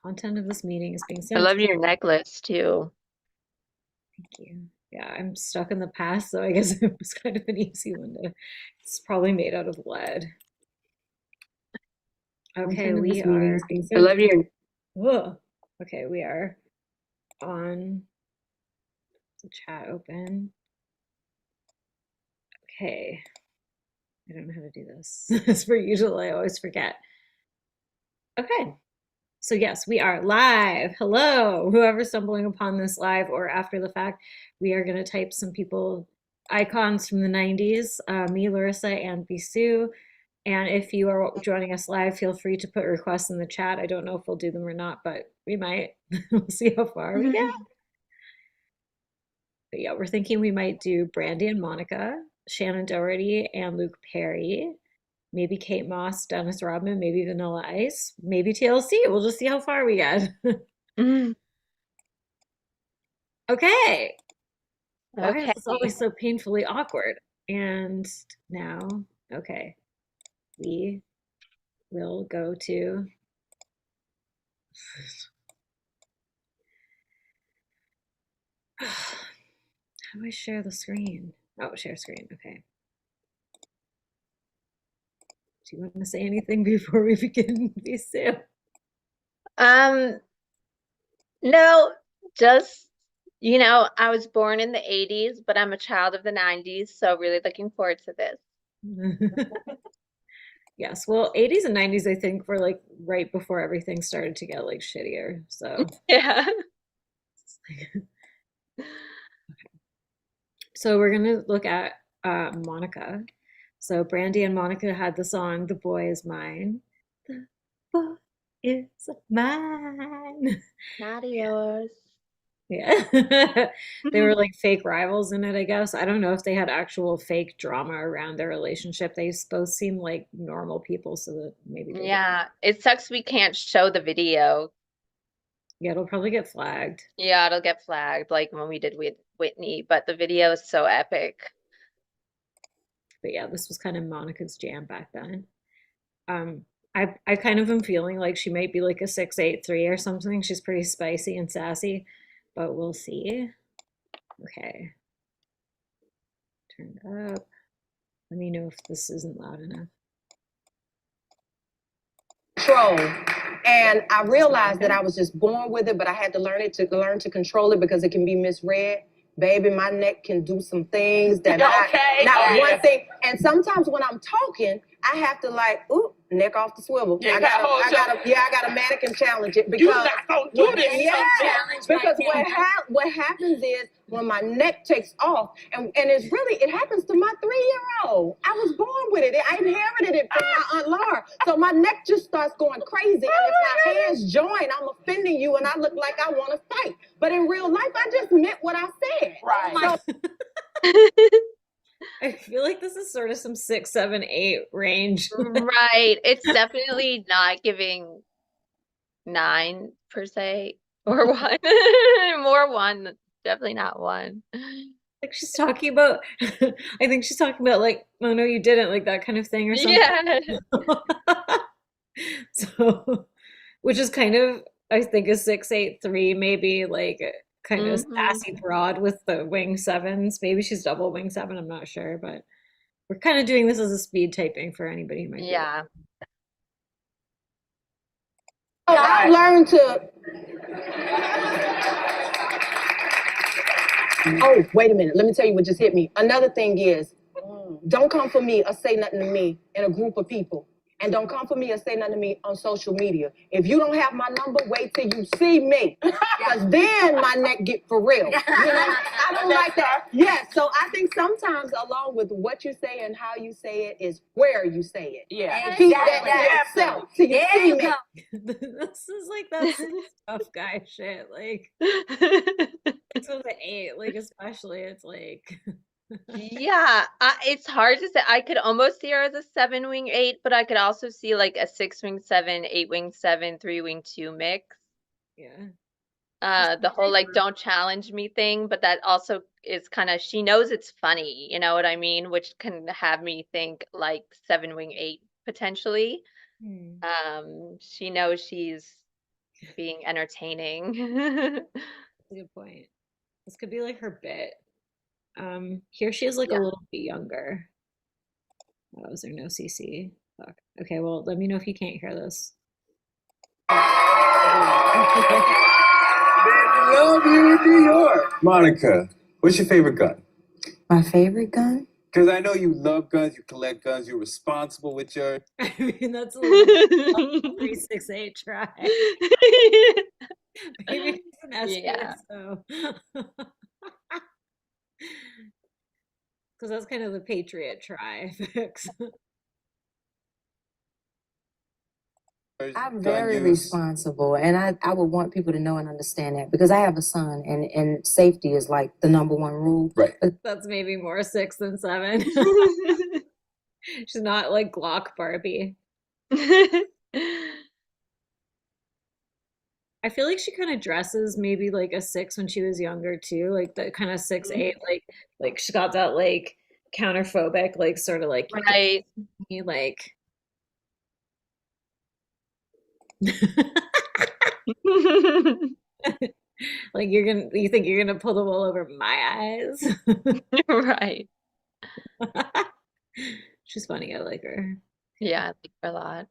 content of this meeting is being I sent. love your necklace too. Thank you. Yeah, I'm stuck in the past, so I guess it was kind of an easy one to. It's probably made out of lead. Okay, Content of we this meeting are. is being I sent. love your Whoa. Okay, we are on the chat open. Okay. I don't know how to do this. As per usual, I always forget. Okay. So yes, we are live. Hello, whoever's stumbling upon this live or after the fact, we are going to type some people icons from the 90s, me, Larissa, and Bisou. And if you are joining us live, feel free to put requests in the chat. I don't know if we'll do them or not, but we might. We'll see how far we get. But yeah, we're thinking we might do Brandy and Monica, Shannen Doherty, and Luke Perry. Maybe Kate Moss, Dennis Rodman, maybe Vanilla Ice, maybe TLC. We'll just see how far we get. Okay. Why is Okay. this always so painfully awkward? And now, okay, we will go to. How do I share the screen? Oh, share screen. Okay. Do you want to say anything before we begin, Bisou? No, just I was born in the 80s, but I'm a child of the 90s, so really looking forward to this. Yes, well, 80s and 90s, I think, were like right before everything started to get like shittier. So, Yeah. so we're gonna look at Monica. So Brandy and Monica had the song "The Boy Is Mine." The boy is mine. Not yours. Yeah. They were like fake rivals in it, I guess. I don't know if they had actual fake drama around their relationship. They both seem like normal people, so that maybe they did. Yeah, it sucks we can't show the video. Yeah, it'll probably get flagged. Yeah, it'll get flagged like when we did with Whitney, but the video is so epic. But yeah, this was kind of Monica's jam back then. Um, I kind of am feeling like she might be like a 6'8" or something. She's pretty spicy and sassy, but we'll see. Okay. Turned up. Let me know if this isn't loud enough. Control. And I realized that I was just born with it, but I had to learn to control it because it can be misread. Baby, my neck can do some things that one thing. And sometimes when I'm talking, I have to like, ooh, neck off the swivel. I gotta mannequin challenge it because because what happens is when my neck takes off, and it happens to my 3-year-old. I was born with it. I inherited it from my Aunt Laura. So my neck just starts going crazy. And if my hands join, I'm offending you and I look like I want to fight. But in real life, I just meant what I said. Right. I feel like this is sort of some 6, 7, 8 range. Right. It's definitely not giving 9 per se or 1. More 1, definitely not 1. Like she's talking about, I think she's talking about like, oh no, you didn't, like that kind of thing or something. Yeah. So, which is kind of, I think, a 6'8" maybe like kind of sassy broad with the wing 7s. Maybe she's double wing 7. I'm not sure, but we're kind of doing this as a speed typing for anybody who might be. Yeah. I learned to. Oh, wait a minute. Let me tell you what just hit me. Another thing is, don't come for me or say nothing to me in a group of people. And don't come for me or say nothing to me on social media. If you don't have my number, wait till you see me. Because then my neck get for real. I don't like that. Yes, so I think sometimes along with what you say and how you say it is where you say it. Yeah. And keep that to yourself till you see me. This is like that tough guy shit. Like, it's with an 8, like, especially, it's like. Yeah, it's hard to say. I could almost see her as a 7 wing 8, but I could also see like a 6 wing 7, 8 wing 7, 3 wing 2 mix. Yeah. The whole like don't challenge me thing, but that also is kind of, she knows it's funny, you know what I mean? Which can have me think like 7 wing 8 potentially. She knows she's being entertaining. That's a good point. This could be like her bit. Here she is like a Yeah. little bit younger. Oh, is there no CC? Fuck. Okay, well, let me know if you can't hear this. They love you in New York. Monica, what's your favorite gun? My favorite gun? Because I know you love guns, you collect guns, you're responsible with your... I mean, that's a little 368 try. Maybe it's an Yeah. SPSO. Because that's kind of the Patriot try fix. I'm gun very use. responsible, and I would want people to know and understand that because I have a son, and safety is like the number one rule. Right. That's maybe more 6 than 7. She's not like Glock Barbie. I feel like she kind of dresses maybe like a 6 when she was younger too, like the kind of 6'8", like she got that like counterphobic, like sort of like Right. like like you think you're gonna pull the wool over my eyes. Right. She's funny, I like her. Yeah, I like her a lot.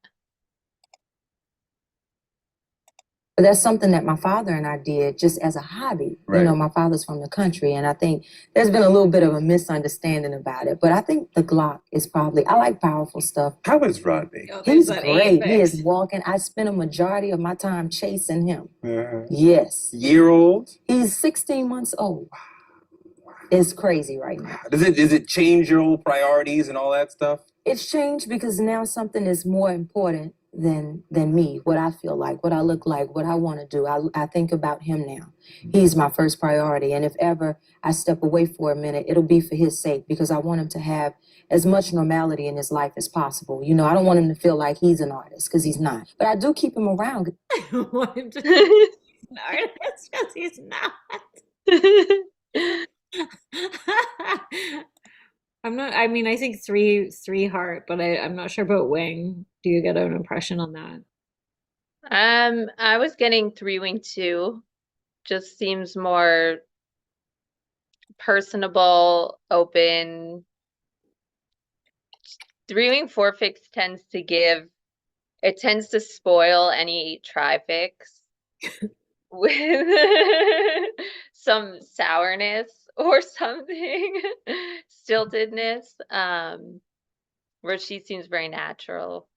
But that's something that my father and I did just as a hobby. Right. You know, my father's from the country, and I think there's been a little bit of a misunderstanding about it. But I think the Glock is probably, I like powerful stuff. How is Rodney? Oh, there's He's that great. He fix. is walking. I spend a majority of my time chasing him. Uh, Yes. year-old? He's 16 months old. It's crazy right now. Does it change your whole priorities and all that stuff? It's changed because now something is more important than me, what I feel like, what I look like, what I want to do. I think about him now. He's my first priority. And if ever I step away for a minute, it'll be for his sake because I want him to have as much normality in his life as possible. You know, I don't want him to feel like he's an artist because he's not. But I do keep him around. I don't want him to be an artist because he's not. I'm not, I mean, I think three heart, but I'm not sure about wing. Do you get an impression on that? I was getting 3-wing 2. Just seems more personable, open. 3-wing 4 fix tends to spoil any tri-fix with some sourness or something, stiltedness, where she seems very natural.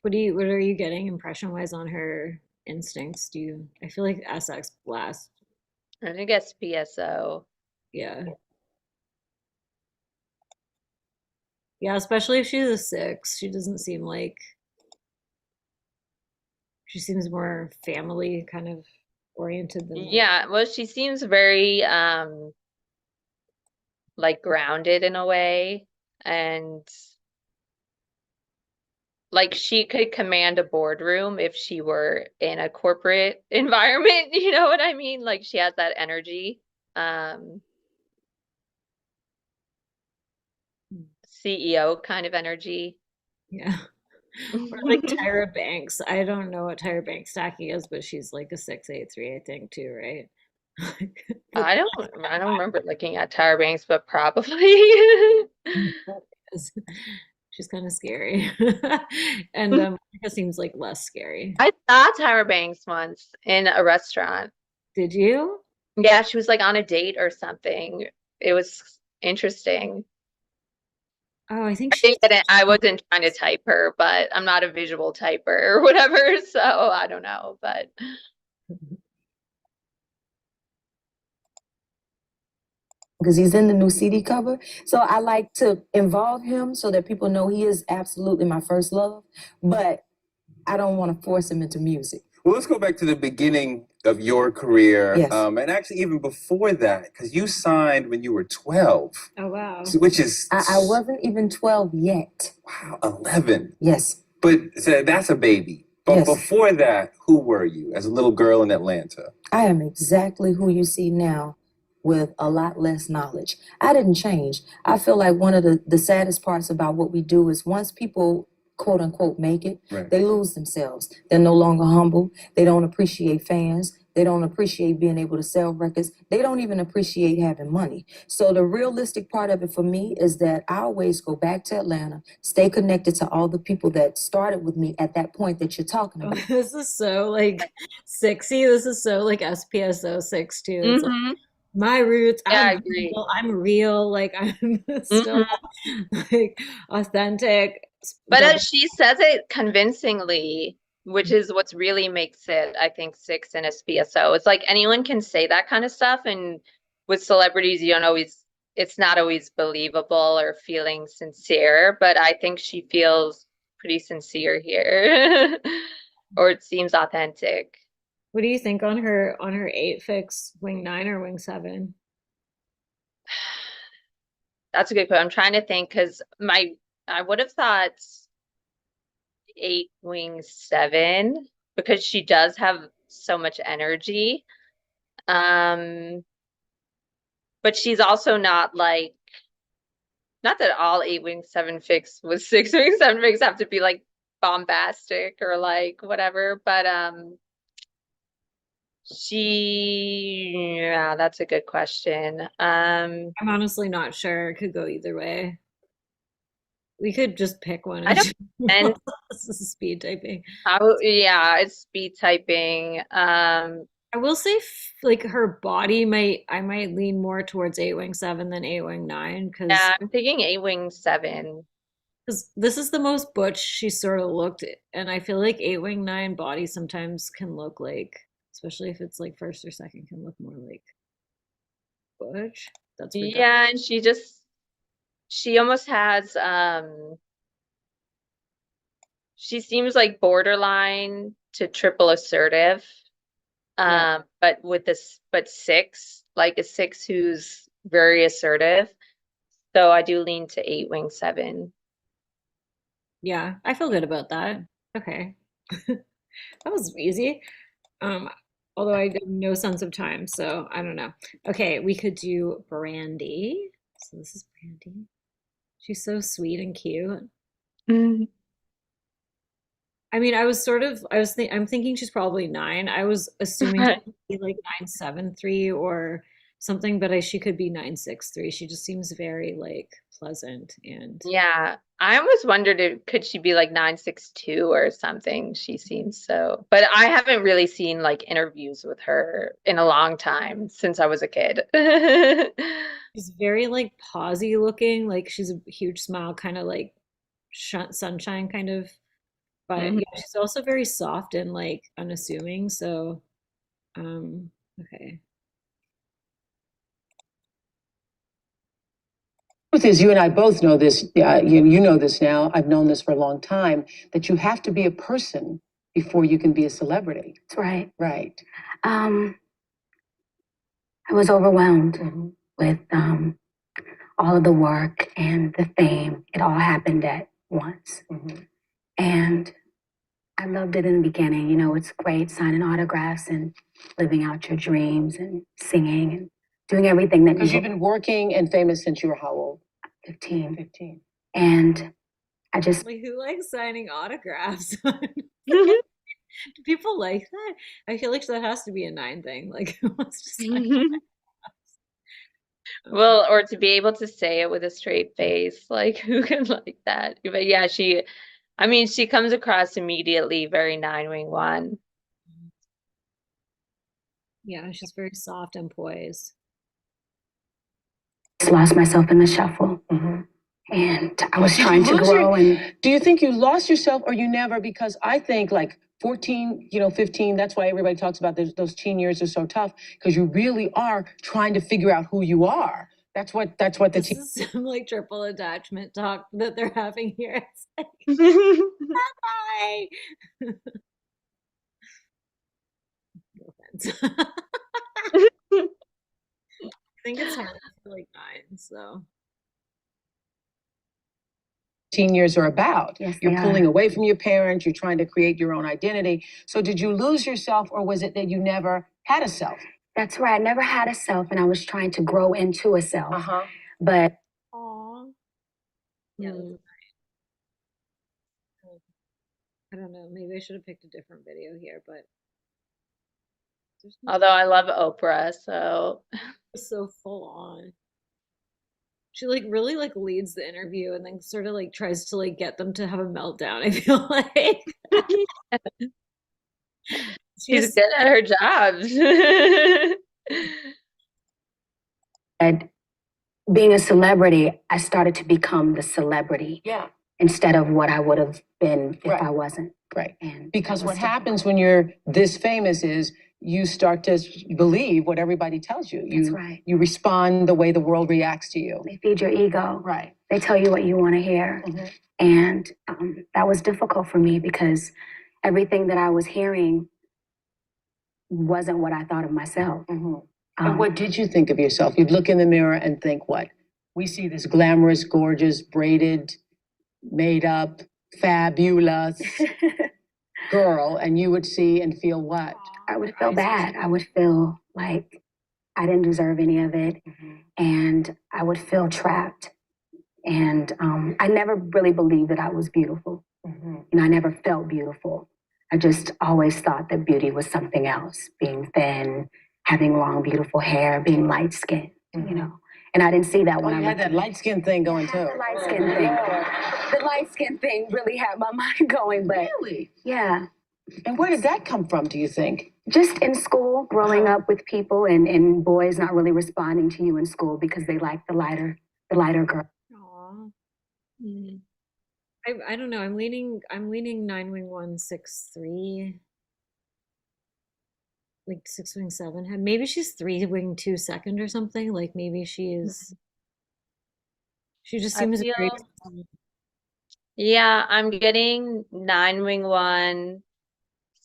What are you getting impression wise on her instincts? I feel like SX blast. I think SPSO. Yeah. Yeah, especially if she's a 6. She doesn't seem like she seems more family kind of oriented than Yeah, well, she seems very like grounded in a way, and like she could command a boardroom if she were in a corporate environment, you know what I mean? Like she has that energy. CEO kind of energy. yeah. Or like Tyra Banks. I don't know what Tyra Banks stacking is, but she's like a 683, I think, too, right? I don't remember looking at Tyra Banks, but probably. She's kind of scary. And Monica seems like less scary. I saw Tyra Banks once in a restaurant. Did you? Yeah, she was like on a date or something. It was interesting. Oh, I think I think that I wasn't trying to type her, but I'm not a visual typer or whatever, so I don't know, but because he's in the new CD cover. So I like to involve him so that people know he is absolutely my first love, but I don't want to force him into music. Well, let's go back to the beginning of your career. Yes. And actually even before that, because you signed when you were 12. Oh, wow. Which is... I wasn't even 12 yet. Wow, 11. Yes. But so that's a baby. But Yes. before that, who were you as a little girl in Atlanta? I am exactly who you see now with a lot less knowledge. I didn't change. I feel like one of the saddest parts about what we do is once people quote unquote make it, Right. they lose themselves. They're no longer humble. They don't appreciate fans. They don't appreciate being able to sell records. They don't even appreciate having money. So the realistic part of it for me is that I always go back to Atlanta, stay connected to all the people that started with me at that point that you're talking Oh, about. this is so like 6y. This is so like SPSO 6 too. It's like Mm-hmm. my roots. Yeah, I I'm agree. real. I'm real. Like I'm still Mm-hmm. like authentic. But Double. she says it convincingly, which is what's really makes it, I think, 6 in SPSO. It's like anyone can say that kind of stuff, and with celebrities, you don't always, it's not always believable or feeling sincere, but I think she feels pretty sincere here, or it seems authentic. What do you think on her 8 fix, wing 9 or wing 7? That's a good question. I'm trying to think because I would have thought 8 wing 7 because she does have so much energy. Um, but she's also not like, not that all 8 wing 7 fix with 6 wing 7 fix have to be like bombastic or like whatever, but yeah, that's a good question. I'm honestly not sure. It could go either way. We could just pick one I and don't, and this is speed typing. yeah, it's speed typing. I will say like her body might I might lean more towards 8 wing 7 than 8 wing 9 Yeah, I'm thinking 8 wing 7. because this is the most butch she sort of looked, and I feel like 8 wing 9 body sometimes can look like, especially if it's like first or second, can look more like butch. That's reductive. Yeah, and she almost has she seems like borderline to triple assertive. Yeah. But with this, but 6, like a 6 who's very assertive. So I do lean to 8 wing 7. Yeah, I feel good about that. Okay. That was easy. Um, although I have no sense of time, so I don't know. Okay, we could do Brandy. So this is Brandy. She's so sweet and cute. Mhm. I mean, I'm thinking she's probably 9. I was assuming she'd be like 973 or something, but she could be 963. She just seems very like pleasant and Yeah, I almost wondered could she be like 962 or something? She seems so, but I haven't really seen like interviews with her in a long time since I was a kid. she's very like posy looking. Like she's a huge smile, kind of like sunshine kind of. But Mhm. yeah, she's also very soft and like unassuming. So, okay. Truth is, you and I both know this. You know this now. I've known this for a long time. That you have to be a person before you can be a celebrity. That's right. Right. Um, I was overwhelmed with all of the work and the fame. It all happened at once, and I loved it in the beginning. You know, it's great signing autographs and living out your dreams and singing and doing everything that Because you've been working and famous since you were how old? 15. 15. And I just Like who likes signing autographs? Do people like that? I feel like that has to be a 9 thing. Like who wants to sign? Well, or to be able to say it with a straight face, like who can like that? But yeah, I mean, she comes across immediately very 9 wing 1. Yeah, she's very soft and poised. lost myself in the shuffle. And I was trying to grow. And Do you think you lost yourself or you never? Because I think like 14, 15, that's why everybody talks about those teen years are so tough because you really are trying to figure out who you are. That's what the This teen. is some like triple attachment talk that they're having here. It's like, hi. No offense. I think it's hard for like 9, so. Teen years are about. Yes, You're they pulling are. away from your parents, you're trying to create your own identity. So did you lose yourself or was it that you never had a self? That's right. I never had a self, and I was trying to grow into a self. Uh-huh. But Aw. Yeah, that's I don't know. Maybe I should have picked a different video here, but there's Although I love Oprah, so so full on. She like really like leads the interview and then sort of like tries to like get them to have a meltdown. I feel like she's she's good at her job. And being a celebrity, I started to become the celebrity. Yeah. Instead of what I would have been if I wasn't. Right. And Because what happens when you're this famous is you start to believe what everybody tells you. That's right. You respond the way the world reacts to you. They feed your ego. Right. They tell you what you want to hear. Mm-hmm. And that was difficult for me because everything that I was hearing wasn't what I thought of myself. Mm-hmm. And what did you think of yourself? You'd look in the mirror and think, what? We see this glamorous, gorgeous, braided, made up, fabulous girl, and you would see and feel what? I would feel bad. I would feel like I didn't deserve any of it. Mm-hmm. And I would feel trapped. And I never really believed that I was beautiful. Mm-hmm. You know, I never felt beautiful. I just always thought that beauty was something else, being thin, having long, beautiful hair, being light-skinned, mm-hmm. you know. And I didn't see that when I had that light-skin thing going too. The light-skin thing. The light-skin thing really had my mind going, but really? Yeah. And where did that come from, do you think? Just in school, growing up with people and boys not really responding to you in school because they like the lighter girl. Aw. Mm. I don't know. I'm leaning 9-wing-1-6-3. Like 6-wing-7. Maybe she's 3-wing-2-2 or something. Like maybe she just seems very Yeah, I'm getting 9-wing-1,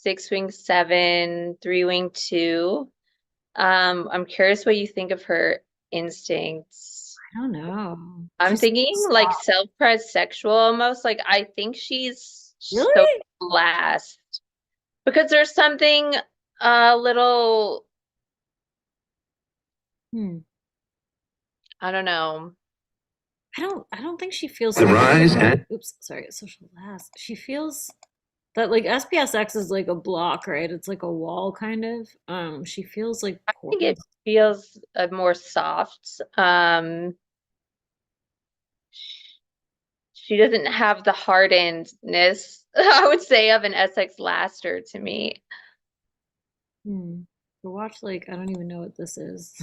6-wing-7, 3-wing-2. I'm curious what you think of her instincts. I don't know. I'm She's thinking like self-pres sexual almost. Like I think she's Really? so last because there's something a little I don't know. I don't think she feels The rise and oops, sorry, social last. She feels that like SPSX is like a block, right? It's like a wall kind of. She feels like I think it feels more soft. She doesn't have the hardenedness, I would say, of an SX Laster to me. But watch like I don't even know what this is.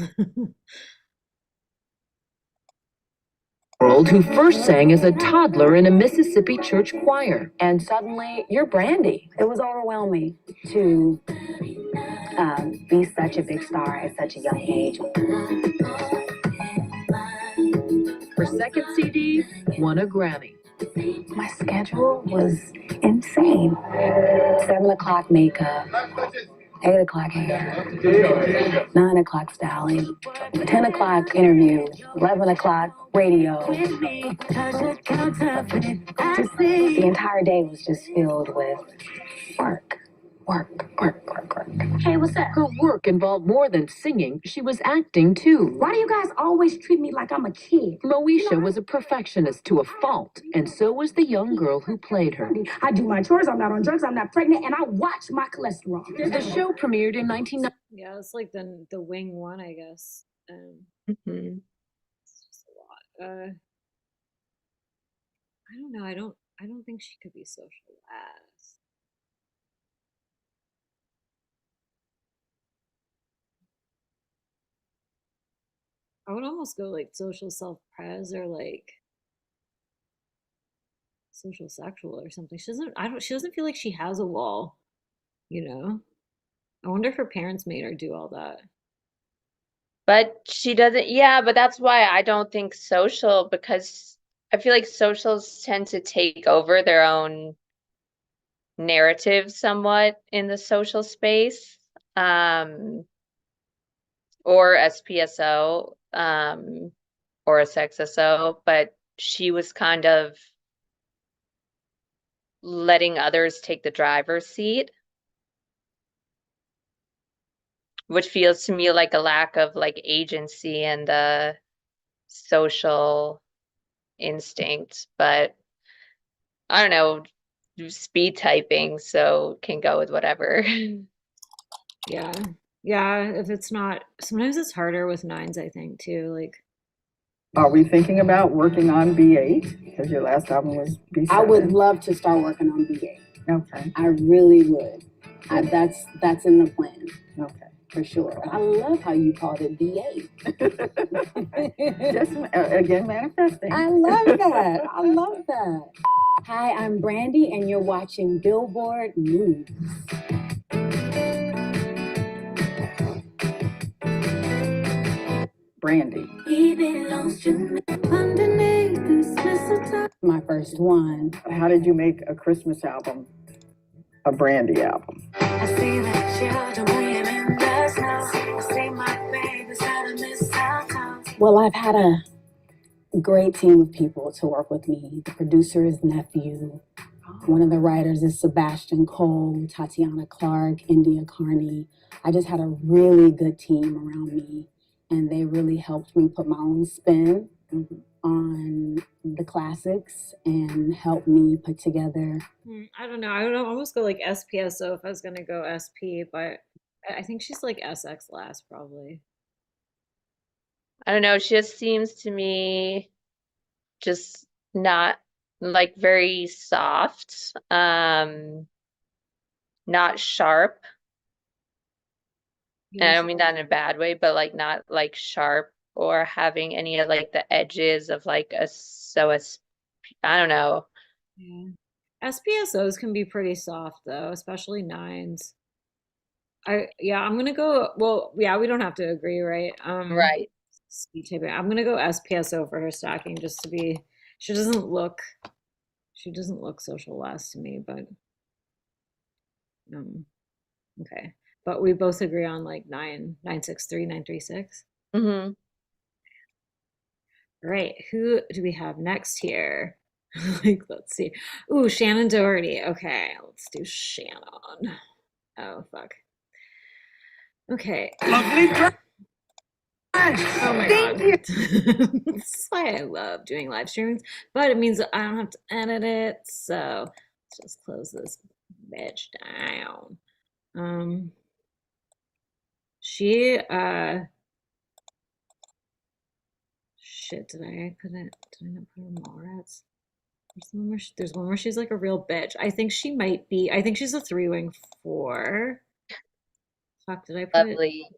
Who first sang as a toddler in a Mississippi church choir. And suddenly, you're Brandy. It was overwhelming to be such a big star at such a young age. Her second CD won a Grammy. My schedule was insane. 7 o'clock makeup, 8 o'clock hair, 9 o'clock styling, 10 o'clock interview, 11 o'clock radio. The entire day was just filled with work. Hey, what's up? Her work involved more than singing. She was acting too. Why do you guys always treat me like I'm a kid? Moesha was a perfectionist to a fault, and so was the young girl who played her. I do my chores, I'm not on drugs, I'm not pregnant, and I watch my cholesterol. The show premiered in 1990. Yeah, it's like the wing one, I guess. Mm-hmm. It's just a lot. I don't know. I don't think she could be social last. I would almost go like social self-pres or like social sexual or something. She doesn't feel like she has a wall, you know? I wonder if her parents made her do all that. But she doesn't, yeah, but that's why I don't think social, because I feel like socials tend to take over their own narrative somewhat in the social space. Or SPSO, or a SXSO, but she was kind of letting others take the driver's seat, which feels to me like a lack of like agency and the social instinct. But I don't know. do speed typing, so can go with whatever. Yeah. Yeah, if it's not, sometimes it's harder with nines, I think, too. Like, Are we thinking about working on B8? Because your last album was B7. I would love to start working on B8. Okay. I really would. That's in the plan. Okay. For sure. I love how you called it B8. Just again manifesting. I love that. I love that. Hi, I'm Brandy, and you're watching Billboard News. Brandy. My first one. How did you make a Christmas album a Brandy album? I see the children playing in the snow. I see my babies out of mistletoe. Well, I've had a great team of people to work with me. The producer is Nephew. One of the writers is Sebastian Cole, Tatiana Clark, India Carney. I just had a really good team around me, and they really helped me put my own spin on the classics and helped me put together. I don't know. I would almost go like SPSO if I was gonna go SP, but I think she's like SX last probably. I don't know, she just seems to me just not like very soft, not sharp. And I don't mean that in a bad way, but like not like sharp or having any of like the edges of like I don't know. Yeah. SPSOs can be pretty soft though, especially nines. I'm gonna go, well, yeah, we don't have to agree, right? Right. Speed typing. I'm gonna go SPSO for her stacking just to be, she doesn't look social last to me, but okay. But we both agree on like 963, 936. Mm-hmm. Right. Who do we have next here? Like, let's see. Ooh, Shannen Doherty. Okay, let's do Shannon. Oh, fuck. Okay. Oh my God. That's why I love doing live streamings, but it means that I don't have to edit it. So let's just close this bitch down. She shit, did I not put her in Mallrats? There's one where she's like a real bitch. I think she's a 3-wing 4. Fuck, did I put it? Lovely.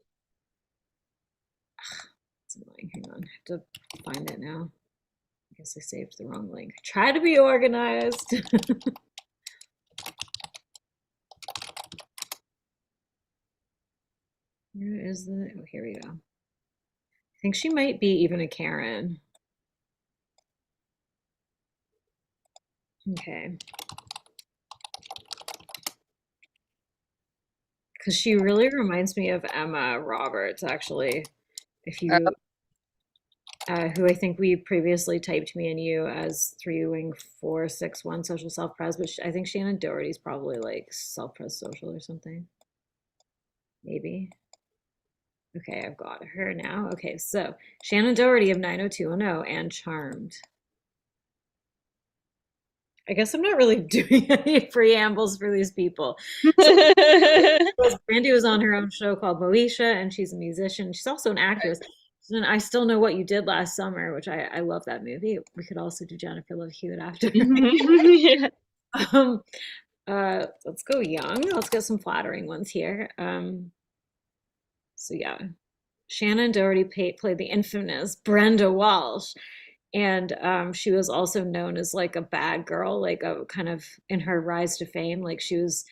It's annoying. Hang on, I have to find it now. I guess I saved the wrong link. Try to be organized. Where is the, oh, here we go. I think she might be even a Karen. Okay. Because she really reminds me of Emma Roberts, actually. If you, who I think we previously typed me and you as 3-wing 461 social self-pres, but I think Shannen Doherty's probably like self-pres social or something. Maybe. Okay, I've got her now. Okay, so Shannen Doherty of 90210 and Charmed. I guess I'm not really doing any preambles for these people. So, Brandy was on her own show called Moesha, and she's a musician. She's also an actress. And I Still Know What You Did Last Summer, which I love that movie. We could also do Jennifer Love Hewitt after. Yeah. Let's go young. Let's get some flattering ones here. So yeah, Shannen Doherty played the infamous Brenda Walsh. And she was also known as like a bad girl, like a kind of in her rise to fame, like she was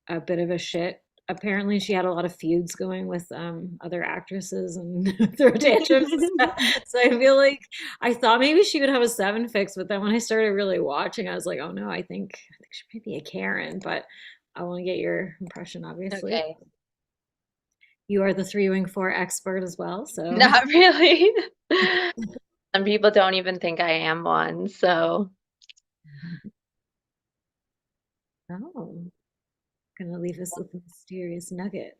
a bit of a shit. Apparently she had a lot of feuds going with other actresses and throw tantrums and stuff. So I feel like I thought maybe she would have a 7 fix, but then when I started really watching, I was like, oh no, I think she might be a Karen, but I want to get your impression, obviously. Okay. You are the 3-wing 4 expert as well, so Not really. Some people don't even think I am one, so. oh, gonna leave us with a mysterious nugget.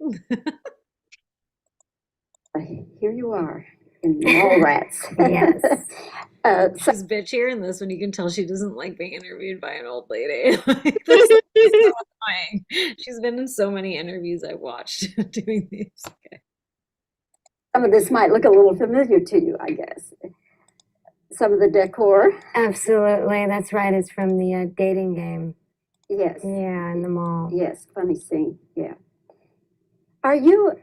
Here you are in Mallrats. Yes. She's bitchier in this when you can tell she doesn't like being interviewed by an old lady. Like, this is so annoying. She's been in so many interviews I've watched doing these. Okay. Some of this might look a little familiar to you, I guess. Some of the decor. Absolutely, that's right. It's from the dating game. Yes. Yeah, in the mall. Yes, funny scene. Yeah. Are you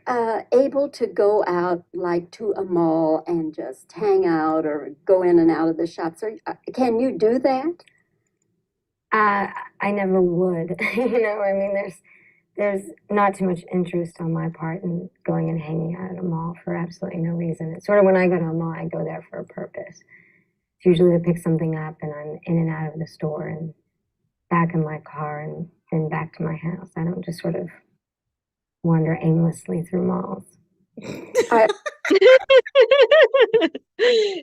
able to go out like to a mall and just hang out or go in and out of the shops? Or can you do that? I never would. You know, I mean, there's not too much interest on my part in going and hanging out at a mall for absolutely no reason. It's sort of when I go to a mall, I go there for a purpose. It's usually to pick something up, and I'm in and out of the store and back in my car and then back to my house. I don't just sort of wander aimlessly through malls.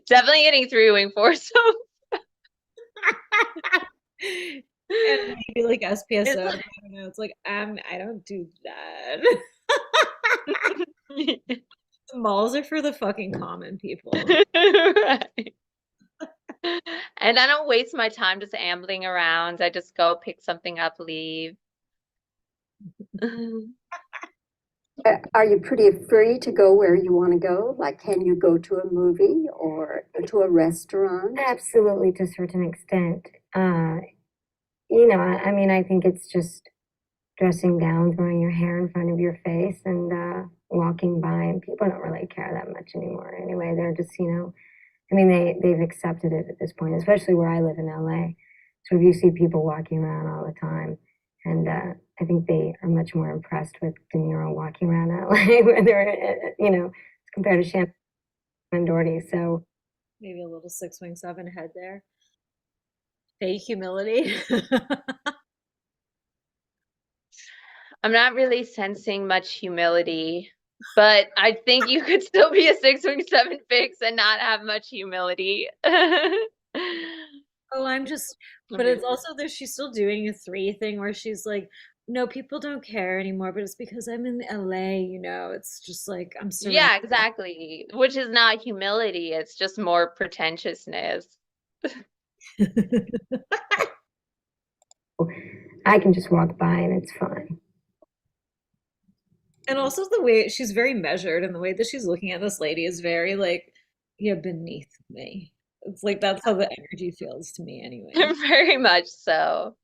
Definitely getting through wing four. So And maybe like SPSO. I don't know. It's like, I don't do that. Malls are for the fucking common people. right. And I don't waste my time just ambling around. I just go pick something up, leave. Are you pretty free to go where you want to go? Like, can you go to a movie or to a restaurant? Absolutely, to a certain extent. You know, I mean, I think it's just dressing down, throwing your hair in front of your face, and walking by. And people don't really care that much anymore. Anyway, they're just, you know, I mean, they've accepted it at this point, especially where I live in LA. So if you see people walking around all the time, and I think they are much more impressed with De Niro walking around LA, when they're, you know, compared to Shannen and Doherty. So maybe a little 6'7" head there. Fake humility. I'm not really sensing much humility, but I think you could still be a 6'7" fix and not have much humility. Oh, I'm just, but it's also that she's still doing a 3 thing where she's like, no, people don't care anymore, but it's because I'm in LA, you know, it's just like I'm surrounded. Yeah, exactly. Which is not humility, it's just more pretentiousness. I can just walk by and it's fine. And also the way she's very measured, and the way that she's looking at this lady is very like, you're beneath me. It's like that's how the energy feels to me anyway. Very much so.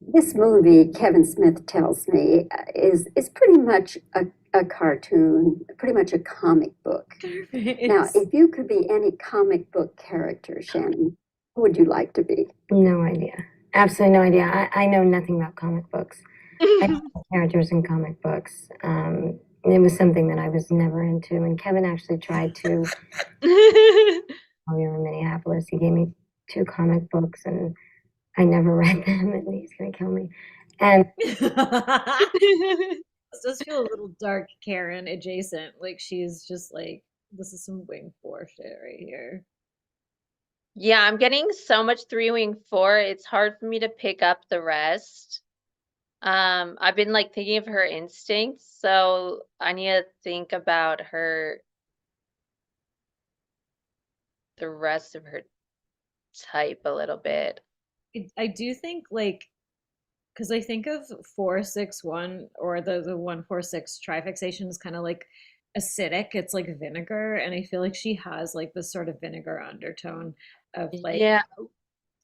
This movie, Kevin Smith tells me, is pretty much a cartoon, pretty much a comic book. Now, if you could be any comic book character, Shannen, who would you like to be? No idea. Absolutely no idea. I know nothing about comic books. I know characters in comic books. It was something that I was never into. And Kevin actually tried to, while we were in Minneapolis, he gave me 2 comic books and I never read them, and he's going to kill me. And this does feel a little dark Karen adjacent. Like she's just like, this is some wing 4 shit right here. Yeah, I'm getting so much 3 wing 4. It's hard for me to pick up the rest. I've been like thinking of her instincts, so I need to think about the rest of her type a little bit. I do think like, because I think of 461 or the 146 trifixation is kind of like acidic. It's like vinegar, and I feel like she has like this sort of vinegar undertone of like, yeah,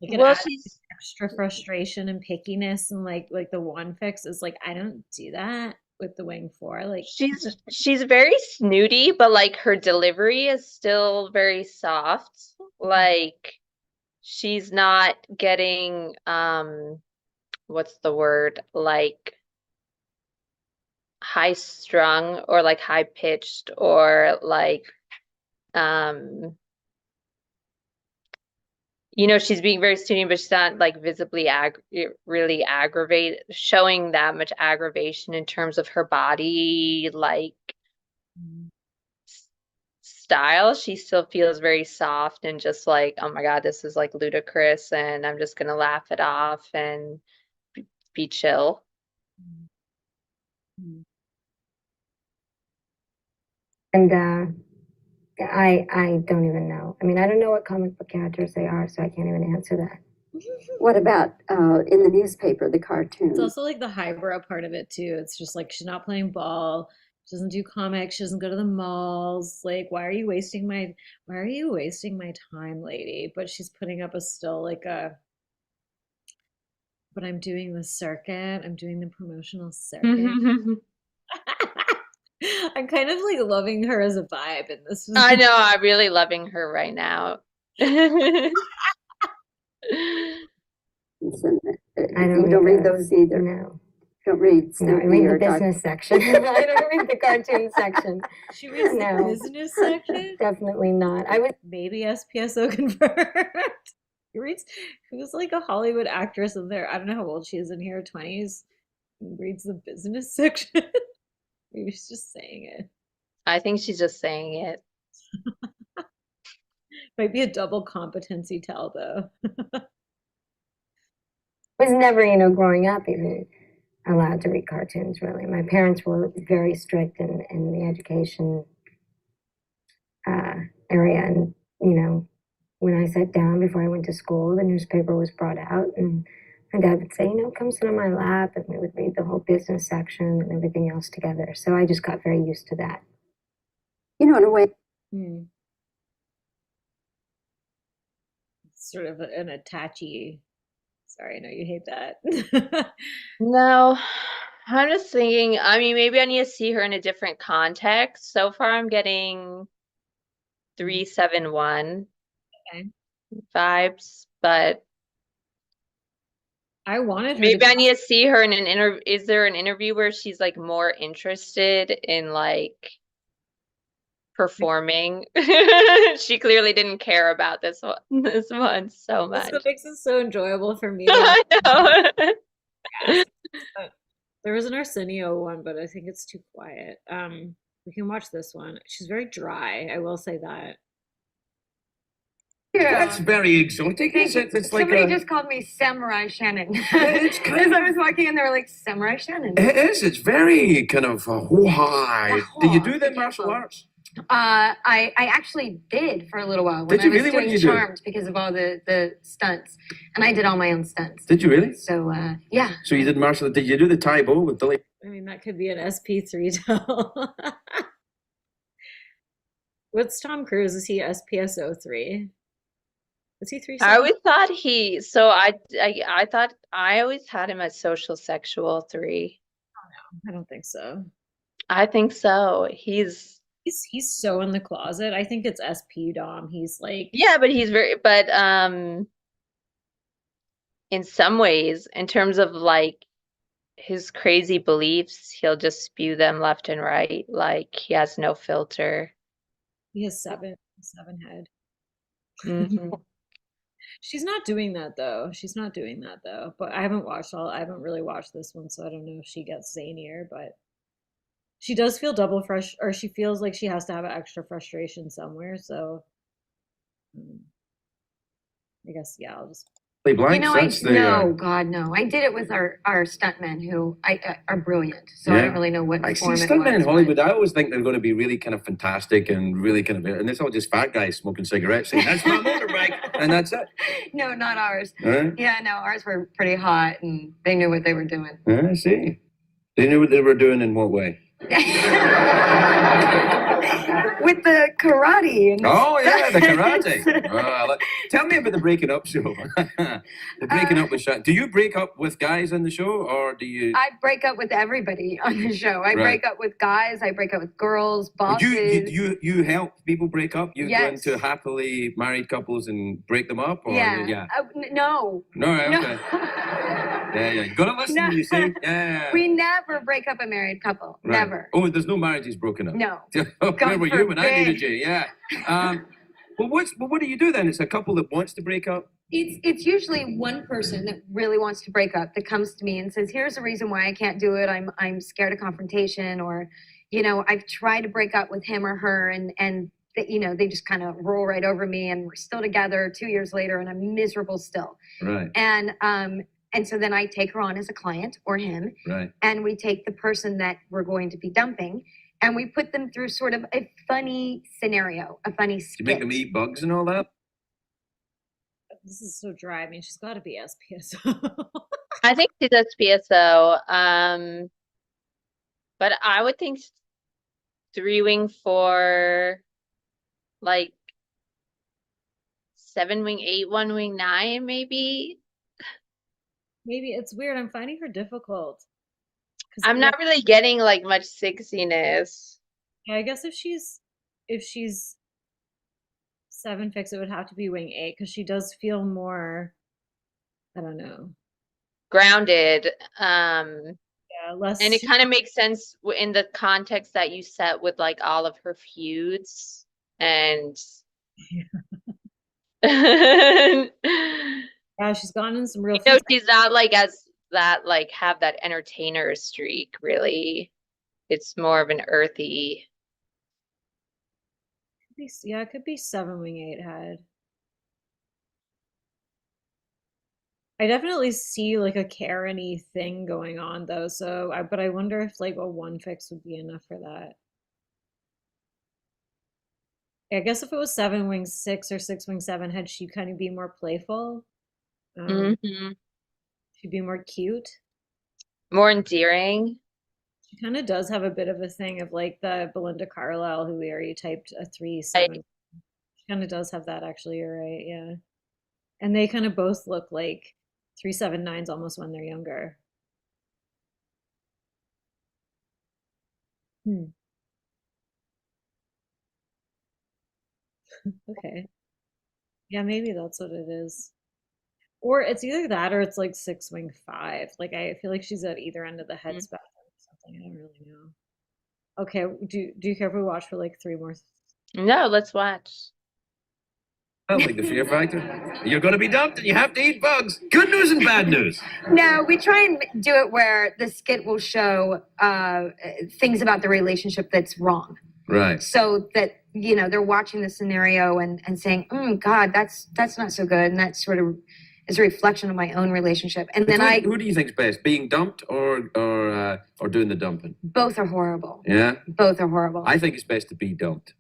like well, she's extra frustration and pickiness, and like the 1 fix is like, I don't do that with the wing 4. Like she's very snooty, but like her delivery is still very soft. Like she's not getting what's the word, like high strung or like high pitched or like you know, she's being very snooty, but she's not like visibly really aggravated, showing that much aggravation in terms of her body like style. She still feels very soft and just like, oh my God, this is like ludicrous, and I'm just gonna laugh it off and be chill. And I don't even know. I mean, I don't know what comic book characters they are, so I can't even answer that. What about in the newspaper, the cartoon? It's also like the highbrow part of it too. It's just like she's not playing ball. She doesn't do comics. She doesn't go to the malls. Like, why are you wasting my time, lady? But she's putting up a still like a. But I'm doing the circuit. I'm doing the promotional circuit. I'm kind of like loving her as a vibe in this. I know, I'm really loving her right now. You don't read those either. No. Don't read. No, I read the business section. I don't read the cartoon section. She reads the business section? Definitely not. I would maybe SPSO confirmed. Who's like a Hollywood actress in there? I don't know how old she is in here, 20s. Reads the business section. Maybe she's just saying it. I think she's just saying it. Might be a double competency tell though. was never, growing up even allowed to read cartoons, really. My parents were very strict in the education area. And, when I sat down before I went to school, the newspaper was brought out and my dad would say, come sit on my lap, and we would read the whole business section and everything else together. So I just got very used to that. In a way. Sort of an attachy. Sorry, I know you hate that. No, I'm just thinking, I mean, maybe I need to see her in a different context. So far, I'm getting 371 vibes, but I wanted her maybe I need to see her in an interview. Is there an interview where she's like more interested in like performing? She clearly didn't care about this one so much. That's what makes it so enjoyable for me. I know. Yes. There was an Arsenio one, but I think it's too quiet. We can watch this one. She's very dry, I will say that. Yeah. That's very exotic, is it? It's like somebody just called me Samurai Shannen. It's kind As I was walking in, they were like, Samurai Shannen. It is. It's very kind of high. Do you do the martial arts? I actually did for a little while. Did you really? What did you do? Charmed because of all the stunts, and I did all my own stunts. Did you really? So yeah. So you did martial? Did you do the Tai Bo with the? I mean, that could be an SP3 tell. What's Tom Cruise? Is he SPSO3? Is he 3? I always thought I thought I always had him as social sexual 3. Oh no, I don't think so. I think so. He's so in the closet. I think it's SP Dom. He's like, yeah, but in some ways, in terms of like his crazy beliefs, he'll just spew them left and right. Like he has no filter. He has seven head. Mm-hmm. She's not doing that though. But I haven't really watched this one, so I don't know if she gets zanier, but she does feel double fresh, or she feels like she has to have an extra frustration somewhere. So I guess, yeah, I'll just. No, God, no. I did it with our stuntmen who are brilliant. So I don't really know what form it stuntmen in was, Hollywood, I always think they're going to be really kind of fantastic and really kind of, and it's all just fat guys smoking cigarettes saying, that's my motorbike, and that's it. No, not ours. Right. Yeah, no, ours were pretty hot, and they knew what they were doing. I see. They knew what they were doing in what way? With the karate. And the karate. Tell me about the breaking up show. The breaking up with Shannen. Do you break up with guys on the show, or do you? I break up with everybody on the show. I break up with guys. I break up with girls, bosses. You help people break up? You go Yes. into happily married couples and break them up? Or, Yeah. No. No, okay. Yeah. You gotta listen to you say. Yeah. We never break up a married couple. Right. Never. Oh, there's no marriages broken up. No. Where were you when I forbid. needed you? Yeah. Well, what do you do then? It's a couple that wants to break up? It's usually one person that really wants to break up that comes to me and says, here's the reason why I can't do it. I'm scared of confrontation, or, I've tried to break up with him or her and they just kind of roll right over me, and we're still together 2 years later and I'm miserable still. Right. And so then I take her on as a client or him. Right. And we take the person that we're going to be dumping and we put them through sort of a funny scenario, a funny You make skit. them eat bugs and all that? This is so dry. I mean, she's got to be SPSO. I think she does PSO. But I would think 3-wing 4, like 7-wing 8, 1-wing 9, maybe. Maybe it's weird. I'm finding her difficult. I'm not really getting like much sixiness. Yeah, I guess if she's 7 fix, it would have to be wing 8 because she does feel more, I don't know, Grounded. Yeah, less. And it kind of makes sense in the context that you set with like all of her feuds and Yeah, she's gone in some real. You know, she's not like as that like have that entertainer streak really. It's more of an earthy. Yeah, it could be 7-wing 8 head. I definitely see like a Karen-y thing going on though, so but I wonder if like a 1 fix would be enough for that. I guess if it was 7-wing 6 or 6-wing 7 head, she'd kind of be more playful. She'd be more cute. More endearing. She kind of does have a bit of a thing of like the Belinda Carlisle who we already typed a 3-7. She kind of does have that actually, you're right, yeah. And they kind of both look like 3-7-9s almost when they're younger. Okay. Yeah, maybe that's what it is. Or it's either that or it's like 6-wing 5. Like I feel like she's at either end of the head spectrum or something. I don't really know. Okay, do you care if we watch for like 3 more? No, let's watch. I don't think the fear factor. You're going to be dumped and you have to eat bugs. Good news and bad news. No, we try and do it where the skit will show things about the relationship that's wrong. Right. So that, you know, they're watching the scenario and saying, God, that's not so good. And that sort of is a reflection of my own relationship. And then Who do you think's best, being dumped or doing the dumping? Both are horrible. Yeah? Both are horrible. I think it's best to be dumped.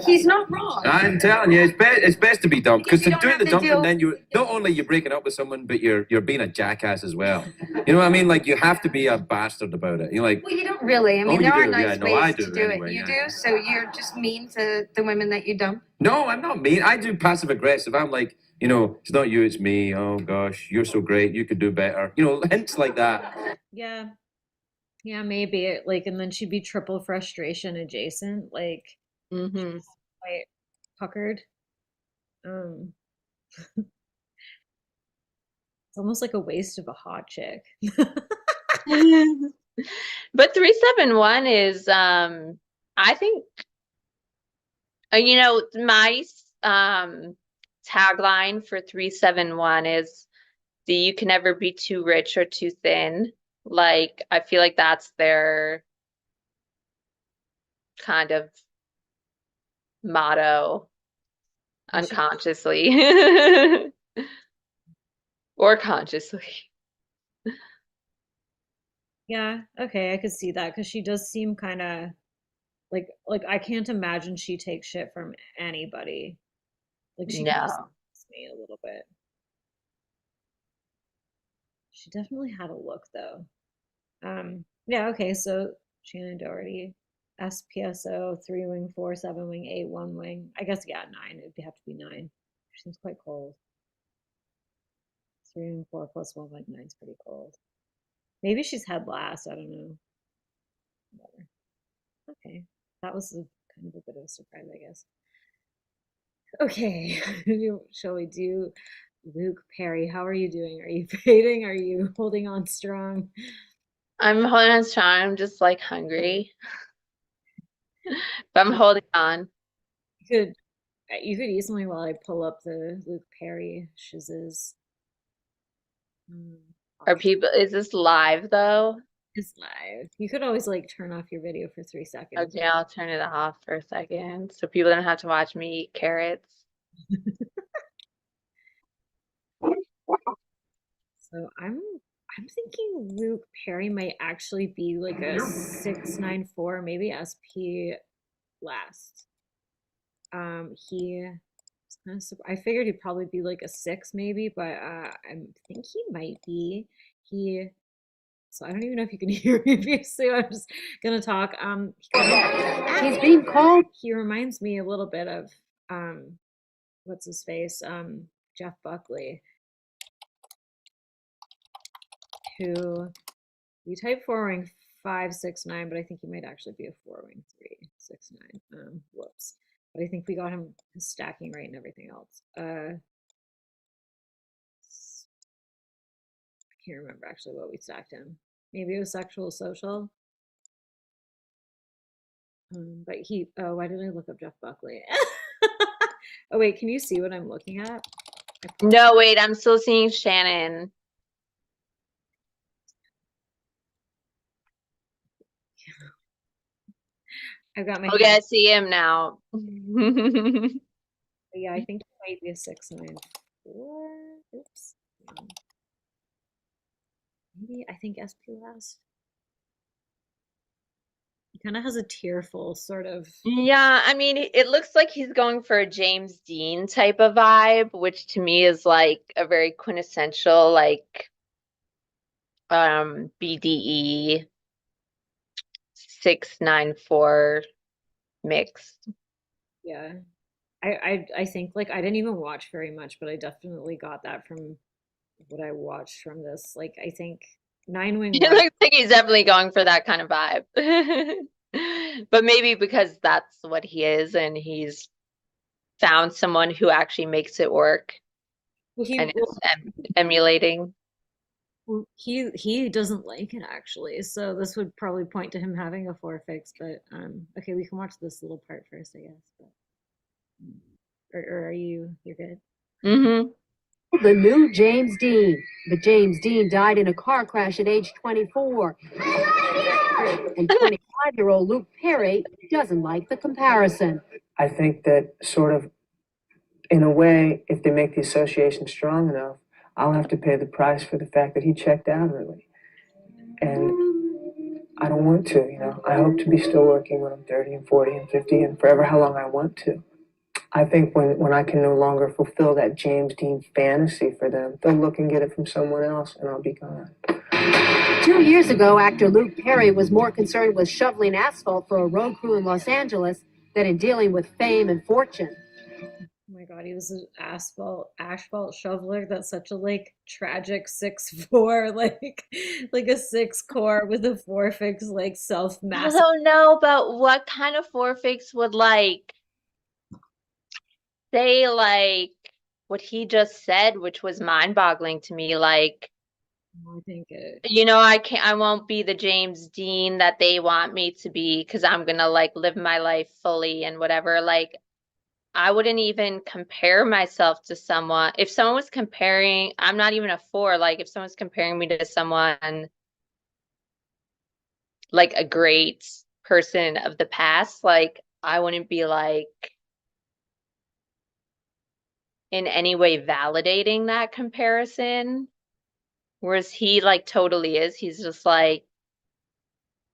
He's not wrong. I'm telling you, it's best to be dumped because You don't doing have the to dumping, deal- then you not only you're breaking up with someone, but you're being a jackass as well. You know what I mean? Like you have to be a bastard about it. You're like, Well, you don't really. I mean, Oh, there you are do. nice Yeah, no, ways I to do do anyway, it. You yeah. do? So you're just mean to the women that you dump? no, I'm not mean. I do passive aggressive. I'm like, you know, it's not you, it's me. Oh gosh, you're so great. You could do better. You know, hints like that. Yeah. Yeah, maybe like, and then she'd be triple frustration adjacent, like she's quite puckered. It's almost like a waste of a hot chick. But 3-7-1 is I think you know, my tagline for 3-7-1 is you can never be too rich or too thin. Like I feel like that's their kind of motto unconsciously or consciously. Yeah, okay, I could see that because she does seem kind of like I can't imagine she takes shit from anybody. Like she kind of No. me a little bit. She definitely had a look though. Yeah, okay, so Shannen Doherty, SPSO, 3-wing 4, 7-wing 8, 1-wing. I guess yeah, 9. It'd have to be 9. She seems quite cold. 3-wing 4 plus 1-wing 9 is pretty cold. Maybe she's head last. I don't know. Whatever. Okay, that was kind of a bit of a surprise, I guess. Okay, shall we do Luke Perry? How are you doing? Are you fading? Are you holding on strong? I'm holding on strong. I'm just like hungry. But I'm holding on. You could eat something while I pull up the Luke Perry shizzes. Are people, is this live though? It's live. You could always like turn off your video for 3 seconds. Okay, I'll turn it off for a second so people don't have to watch me eat carrots. So I'm thinking Luke Perry might actually be like a 694, maybe SP last. He kind of, I figured he'd probably be like a 6 maybe, but I think he might be. So I don't even know if you can hear me, Bisou. I'm just gonna talk. He's being called. He reminds me a little bit of what's his face? Jeff Buckley, who we type 4-wing 569, but I think he might actually be a 4-wing 369. Whoops. But I think we got him stacking right and everything else. I can't remember actually what we stacked him. Maybe it was sexual social. But why did I look up Jeff Buckley? Oh wait, can you see what I'm looking at? No, wait, I'm still seeing Shannen. I've got my Okay, I see him now. Yeah, I think he might be a 694. Oops. Maybe I think SP last. He kind of has a tearful sort of. Yeah, I mean, it looks like he's going for a James Dean type of vibe, which to me is like a very quintessential like BDE 694 mix. Yeah. I think like I didn't even watch very much, but I definitely got that from what I watched from this. Like I think 9-wing. It looks like he's definitely going for that kind of vibe. But maybe because that's what he is and he's found someone who actually makes it work and is emulating. He doesn't like it actually, so this would probably point to him having a 4 fix, but okay, we can watch this little part first, I guess. But or are you're good? The new James Dean. But James Dean died in a car crash at age 24. And 25-year-old Luke Perry doesn't like the comparison. I think that sort of, in a way, if they make the association strong enough, I'll have to pay the price for the fact that he checked out early. And I don't want to, you know. I hope to be still working when I'm 30 and 40 and 50 and forever how long I want to. I think when I can no longer fulfill that James Dean fantasy for them, they'll look and get it from someone else and I'll be gone. 2 years ago, actor Luke Perry was more concerned with shoveling asphalt for a road crew in Los Angeles than in dealing with fame and fortune. Oh my God, he was an asphalt shoveler. That's such a like tragic 6'4", like a 6 core with a 4 fix, like self-mass. I don't know, but what kind of 4 fix would like say like what he just said, which was mind-boggling to me, like I think I won't be the James Dean that they want me to be because I'm gonna like live my life fully and whatever. Like I wouldn't even compare myself to someone. If someone was comparing, I'm not even a 4, like if someone's comparing me to someone like a great person of the past, like I wouldn't be like in any way validating that comparison. Whereas he like totally is. He's just like,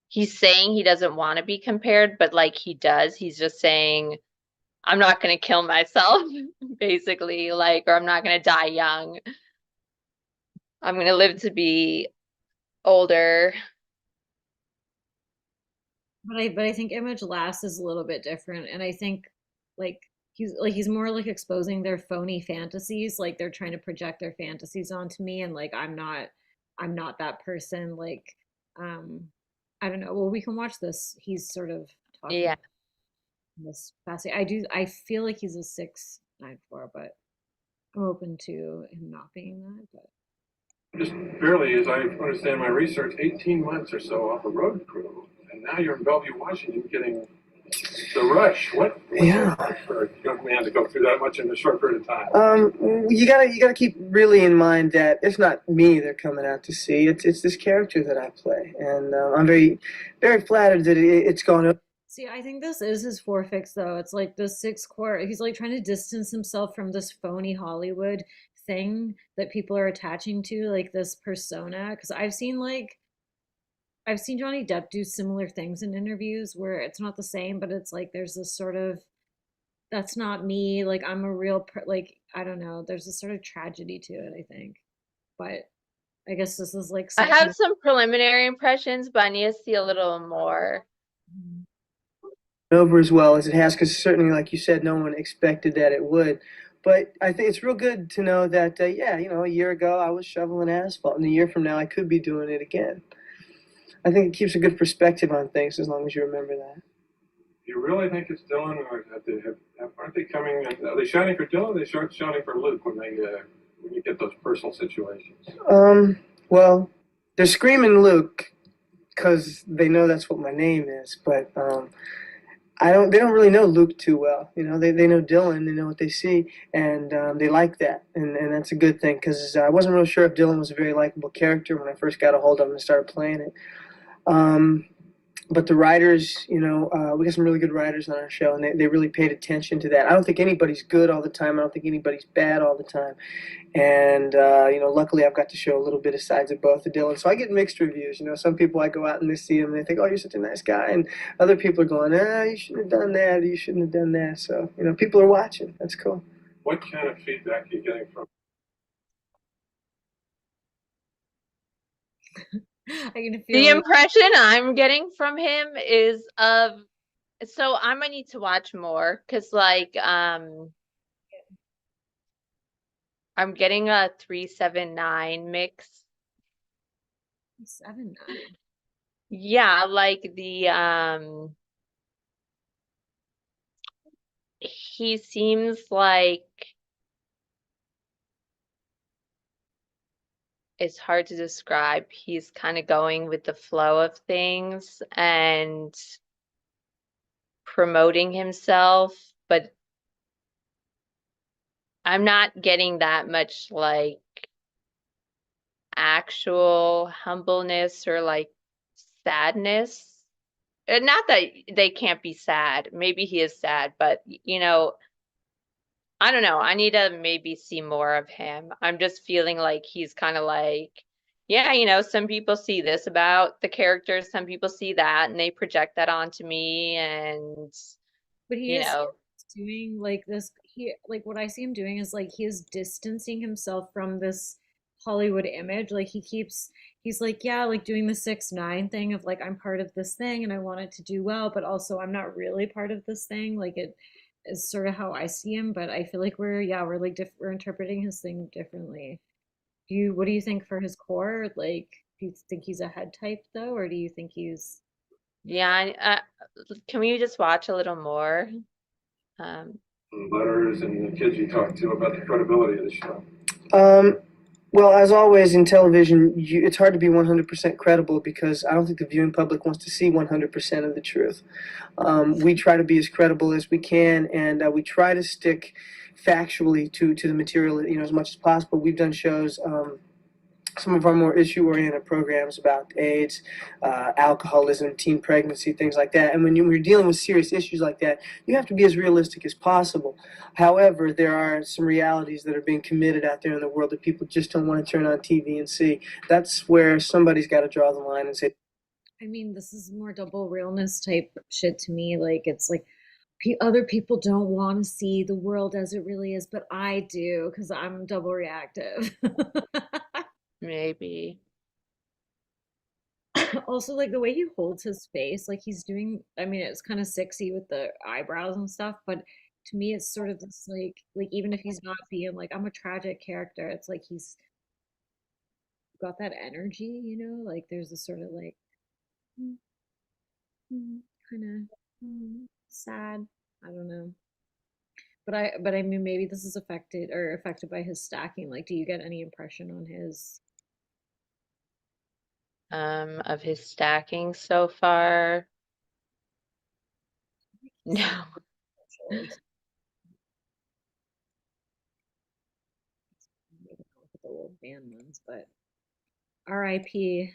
he's saying he doesn't want to be compared, but like he does. He's just saying, I'm not going to kill myself, basically, like, or I'm not going to die young. I'm going to live to be older. But I think Image Last is a little bit different, and I think like he's more like exposing their phony fantasies, like they're trying to project their fantasies onto me, and like I'm not that person. Like I don't know. Well, we can watch this. He's sort of talking about this passage. I feel like he's a 694, but I'm open to him not being that. But just barely, as I understand my research, 18 months or so off a road crew, and now you're in Bellevue, Washington, getting the rush. What's it for a young man to go through that much in a short period of time? You gotta keep really in mind that it's not me they're coming out to see. It's this character that I play, and I'm very, very flattered that it's gone up. See, I think this is his 4 fix though. It's like the 6 core. He's like trying to distance himself from this phony Hollywood thing that people are attaching to, like this persona. Because I've seen Johnny Depp do similar things in interviews where it's not the same, but it's like there's this sort of that's not me. Like I'm a real like I don't know. There's a sort of tragedy to it, I think. But I guess this is like I such have a some preliminary impressions, but I need to see a little more. Over as well as it has, because certainly, like you said, no one expected that it would. But I think it's real good to know that, yeah, a year ago I was shoveling asphalt, and a year from now I could be doing it again. I think it keeps a good perspective on things as long as you remember that. Do you really think it's Dylan, or aren't they coming? Are they shouting for Dylan? Or are they shouting for Luke when you get those personal situations? Well, they're screaming Luke because they know that's what my name is, but they don't really know Luke too well. They know Dylan, they know what they see, and they like that, and that's a good thing, because I wasn't real sure if Dylan was a very likable character when I first got a hold of him and started playing it. But the writers, we got some really good writers on our show, and they really paid attention to that. I don't think anybody's good all the time. I don't think anybody's bad all the time. And, luckily I've got to show a little bit of sides of both of Dylan. So I get mixed reviews. Some people I go out and they see him and they think, oh, you're such a nice guy. And other people are going, you shouldn't have done that. Or you shouldn't have done that. So, people are watching. That's cool. What kind of feedback are you getting from? I can feel The like impression I'm getting from him is so I'm gonna need to watch more, because I'm getting a 379 mix. 7-9. Yeah, like he seems like it's hard to describe. He's kind of going with the flow of things and promoting himself, but I'm not getting that much like actual humbleness or like sadness. Not that they can't be sad. Maybe he is sad, but I don't know. I need to maybe see more of him. I'm just feeling like he's kind of like, yeah, some people see this about the characters, some people see that, and they project that onto me, and But he you is know, doing like this. Like what I see him doing is like he is distancing himself from this Hollywood image. Like he's like, yeah, like doing the 6ix9ine thing of like I'm part of this thing and I want it to do well, but also I'm not really part of this thing. Like it is sort of how I see him, but I feel like we're like we're interpreting his thing differently. What do you think for his core? Like, do you think he's a head type though, or do you think he's yeah. Can we just watch a little more? Letters and the kids you talk to about the credibility of the show. Well, as always in television, it's hard to be 100% credible, because I don't think the viewing public wants to see 100% of the truth. We try to be as credible as we can, and we try to stick factually to the material, as much as possible. We've done shows. Some of our more issue-oriented programs about AIDS, alcoholism, teen pregnancy, things like that. And when you're dealing with serious issues like that, you have to be as realistic as possible. However, there are some realities that are being committed out there in the world that people just don't want to turn on TV and see. That's where somebody's got to draw the line and say, I mean, this is more double realness type shit to me. Like, it's like other people don't want to see the world as it really is, but I do because I'm double reactive. Maybe. Also, like the way he holds his face, like he's doing, I mean, it's kind of sexy with the eyebrows and stuff, but to me, it's sort of this like even if he's not being like, I'm a tragic character, it's like he's got that energy, like there's a sort of like kind of sad. I don't know. But I mean maybe this is affected by his stacking. Like, do you get any impression on his Of his stacking so far? No. the old band ones, but R.I.P.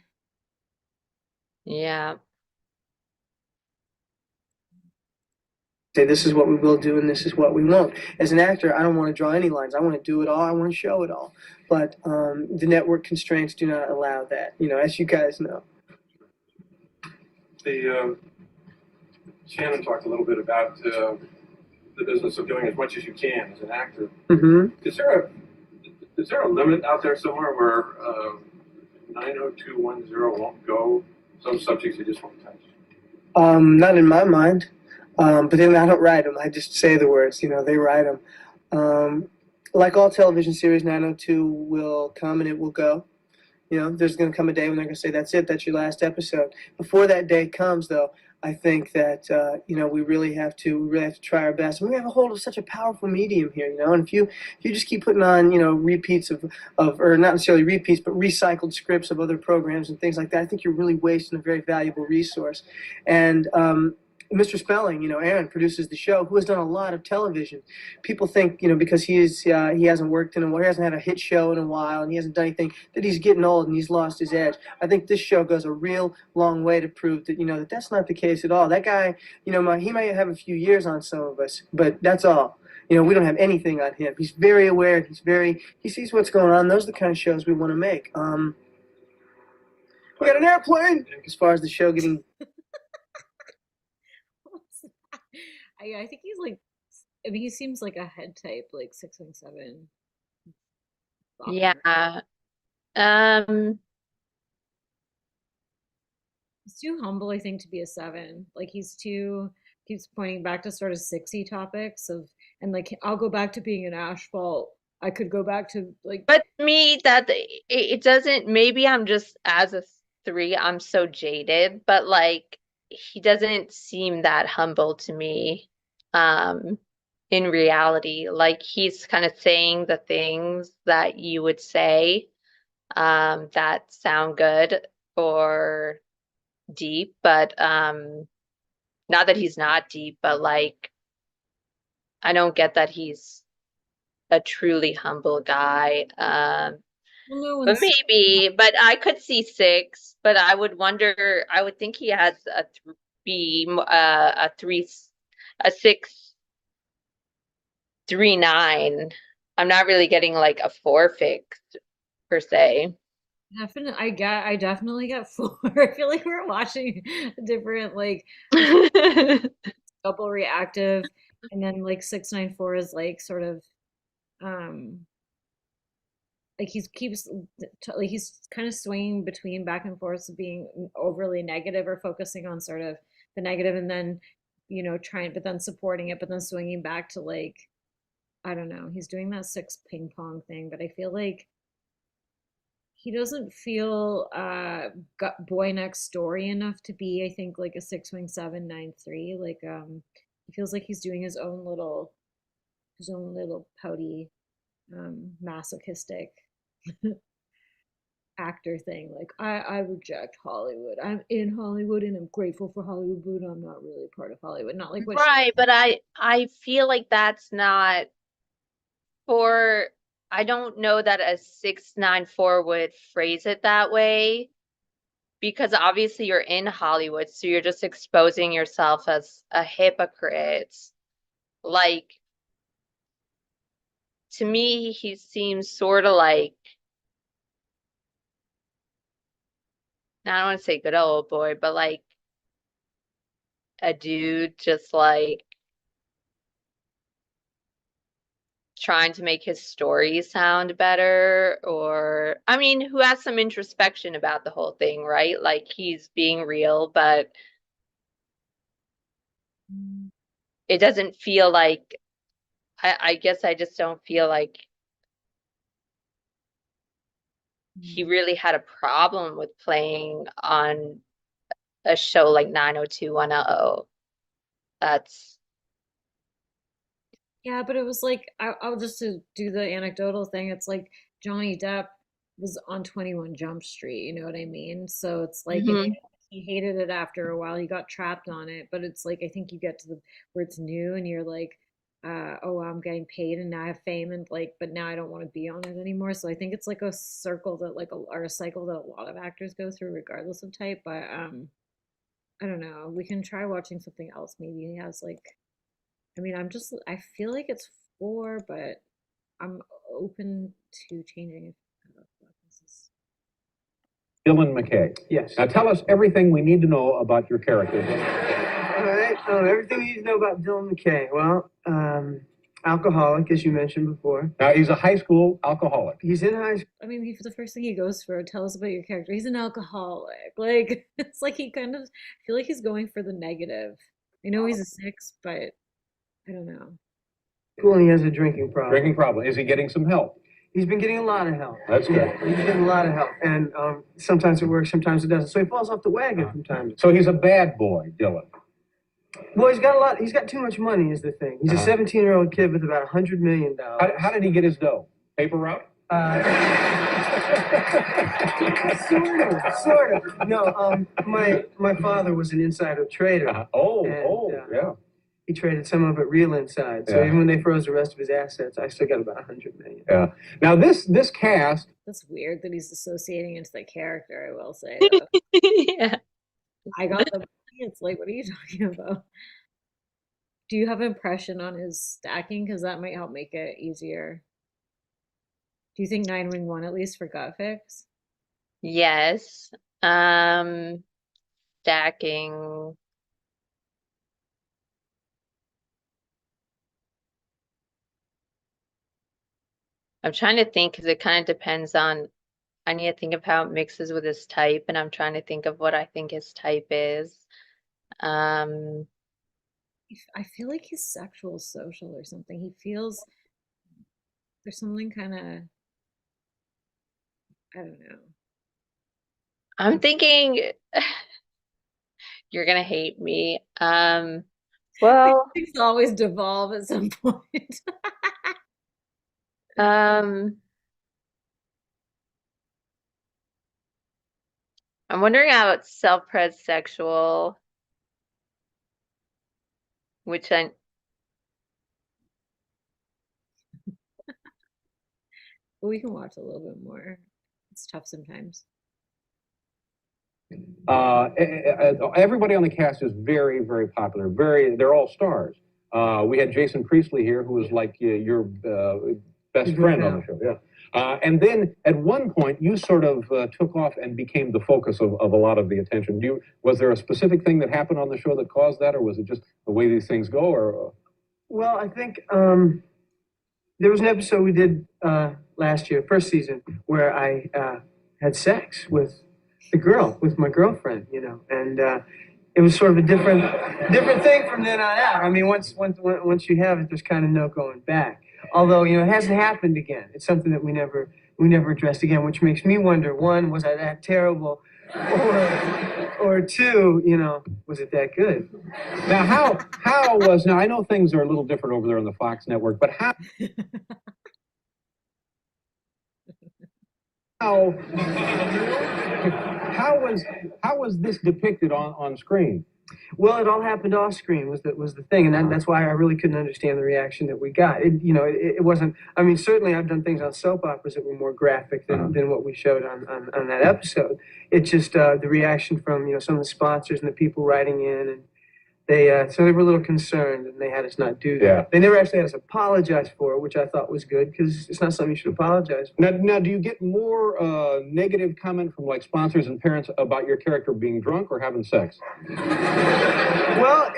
Yeah. say this is what we will do and this is what we won't. As an actor, I don't want to draw any lines. I want to do it all. I want to show it all. But the network constraints do not allow that, as you guys know. Shannen talked a little bit about the business of doing as much as you can as an actor. Mm-hmm. Is there a limit out there somewhere where 90210 won't go? Some subjects you just won't touch. Not in my mind. But then I don't write them. I just say the words. They write them. Like all television series, 902 will come and it will go. There's going to come a day when they're going to say, that's it, that's your last episode. Before that day comes, though, I think that, we really have to try our best. And we have a hold of such a powerful medium here, and if you just keep putting on, repeats of, or not necessarily repeats, but recycled scripts of other programs and things like that, I think you're really wasting a very valuable resource. And, Mr. Spelling, Aaron produces the show, who has done a lot of television. People think, because he hasn't worked in a while, he hasn't had a hit show in a while, and he hasn't done anything, that he's getting old and he's lost his edge. I think this show goes a real long way to prove that, that that's not the case at all. That guy, he might have a few years on some of us, but that's all. We don't have anything on him. He's very aware. He sees what's going on. Those are the kind of shows we want to make. We got an airplane. As far as the show getting. I think he's like, he seems like a head type, like 617. Yeah. He's too humble, I think, to be a 7. Like keeps pointing back to sort of 6y topics and like, I'll go back to being an asphalt. I could go back to like. But me, that it doesn't. Maybe I'm just as a 3. I'm so jaded, but like he doesn't seem that humble to me. In reality, like he's kind of saying the things that you would say, that sound good or deep, but not that he's not deep, but like I don't get that he's a truly humble guy. But maybe, but I could see 6, but I would wonder, I would think he has a 6-3-9. I'm not really getting like a 4 fixed per se. I definitely get 4. I feel like we're watching a different like double reactive, and then like 694 is like sort of like he's kind of swinging between back and forth of being overly negative or focusing on sort of the negative, and then trying, but then supporting it, but then swinging back to like, I don't know, he's doing that 6 ping pong thing, but I feel like he doesn't feel boy next story enough to be, I think, like a 6-wing 7-9-3. Like he feels like he's doing his own little pouty masochistic actor thing. Like I reject Hollywood. I'm in Hollywood and I'm grateful for Hollywood, but I'm not really part of Hollywood. Not like what right, but I feel like that's not for. I don't know that a 694 would phrase it that way, because obviously you're in Hollywood, so you're just exposing yourself as a hypocrite. Like, to me, he seems sort of like, I don't want to say good old boy, but like a dude just like trying to make his story sound better, or I mean, who has some introspection about the whole thing, right? Like he's being real, but it doesn't feel like, I guess I just don't feel like he really had a problem with playing on a show like 90210. That's Yeah, but it was like I'll just to do the anecdotal thing. It's like Johnny Depp was on 21 Jump Street. You know what I mean? So it's like he hated it after a while. He got trapped on it, but it's like I think you get to the where it's new and you're like, oh, I'm getting paid and now I have fame and like, but now I don't want to be on it anymore. So I think it's like a circle that like or a cycle that a lot of actors go through, regardless of type. But I don't know. We can try watching something else. Maybe he has like I mean, I feel like it's 4, but I'm open to changing it. Dylan McKay. Yes. Now tell us everything we need to know about your character. All right. Everything you need to know about Dylan McKay. Well, alcoholic, as you mentioned before. Now he's a high school alcoholic. He's in high school. I mean, the first thing he goes for, tell us about your character. He's an alcoholic. Like, it's like he kind of, I feel like he's going for the negative. I know he's a 6, but I don't know. And he has a drinking problem. Drinking problem. Is he getting some help? He's been getting a lot of help. That's good. Yeah, he's getting a lot of help. And sometimes it works, sometimes it doesn't. So he falls off the wagon from time to time. So he's a bad boy, Dylan. Well, he's got too much money is the thing. He's a 17-year-old kid with about $100 million. How did he get his dough? Paper route? Sort of. No, my father was an insider trader. Yeah. He traded some of it real inside. So even when they froze the rest of his assets, I still got about $100 million. Yeah. Now this cast. That's weird that he's associating into the character, I will say. Though. Yeah. I got the. It's like, what are you talking about? Do you have impression on his stacking? Because that might help make it easier. Do you think 9 Wing 1 at least for gut fix? Yes. Stacking. I'm trying to think because it kind of depends on, I need to think of how it mixes with his type, and I'm trying to think of what I think his type is. I feel like he's sexual social or something. He feels there's something kind of, I don't know. I'm thinking you're gonna hate me. Well, things always devolve at some point. I'm wondering how it's self-pres sexual, which we can watch a little bit more. It's tough sometimes. Everybody on the cast is very, very popular. They're all stars. We had Jason Priestley here, who was like your best friend on the show. Yeah. And then at one point, you sort of took off and became the focus of a lot of the attention. Was there a specific thing that happened on the show that caused that, or was it just the way these things go? Or well, I think there was an episode we did last year, first season, where I had sex with my girlfriend, and it was sort of a different thing from then on out. I mean, once you have it, there's kind of no going back. Although, it hasn't happened again. It's something that we never addressed again, which makes me wonder, 1, was I that terrible? Or 2, was it that good? Now, now I know things are a little different over there on the Fox network, but how was this depicted on screen? Well, it all happened off screen was the thing, and that's why I really couldn't understand the reaction that we got. It wasn't. I mean, certainly I've done things on soap operas that were more graphic than what we showed on that episode. It's just the reaction from some of the sponsors and the people writing in, and they were a little concerned, and they had us not do that. Yeah. They never actually had us apologize for it, which I thought was good because it's not something you should apologize for. Now, do you get more negative comment from like sponsors and parents about your character being drunk or having sex? Well,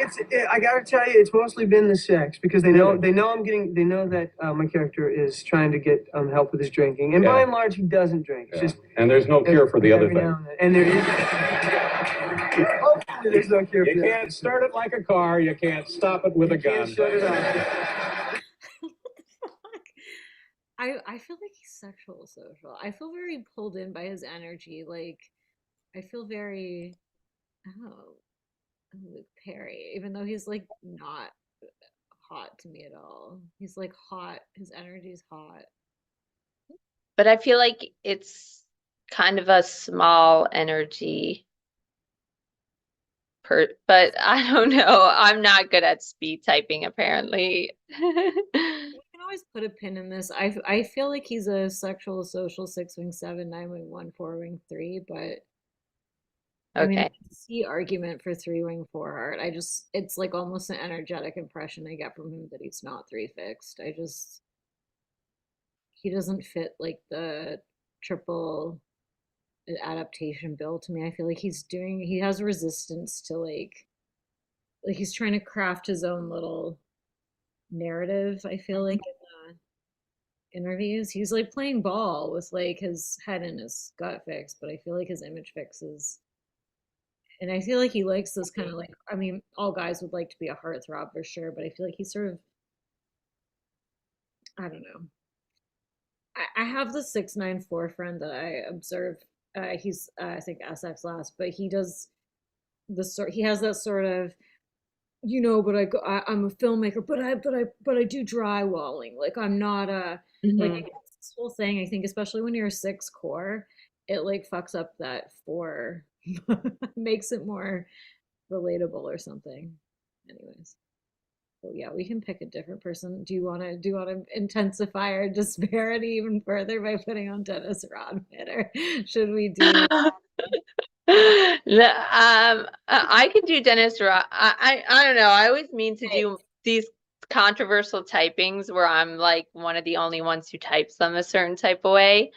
I gotta tell you, it's mostly been the sex because they know that my character is trying to get help with his drinking, and by and large he doesn't drink. It's just, and there's no cure for the other thing. And there is. Hopefully, there's no cure. You can't start it like a car. You can't stop it with a gun. Shut it off. I feel like he's sexual social. I feel very pulled in by his energy. Like, I feel very, Luke Perry, even though he's like not hot to me at all. He's like hot. His energy is hot. but I feel like it's kind of a small energy. But I don't know. I'm not good at speed typing, apparently. We can always put a pin in this. I feel like he's a sexual social 6 wing 7 9 wing 1 4 wing 3, but I mean, I Okay. can see argument for three wing four heart. It's like almost an energetic impression I get from him that he's not three fixed. He doesn't fit like the triple adaptation bill to me. I feel like he has resistance to like he's trying to craft his own little narrative, I feel like in the interviews. He's like playing ball with like his head and his gut fix, but I feel like his image fixes. And I feel like he likes this kind of like, I mean, all guys would like to be a heartthrob for sure, but I feel like he's sort of, I don't know. I have the 694 friend that I observe. He's, I think, SX last, but he does he has that sort of, but I'm a filmmaker, but I do drywalling. Like I'm not like Mhm. this whole thing. I think especially when you're a 6 core, it like fucks up that 4, makes it more relatable or something. Anyways, so yeah, we can pick a different person. Do you want to intensify our disparity even further by putting on Dennis Rodman, or should we do? I could do Dennis I don't know. I always mean to do these controversial typings where I'm like one of the only ones who types them a certain type of way,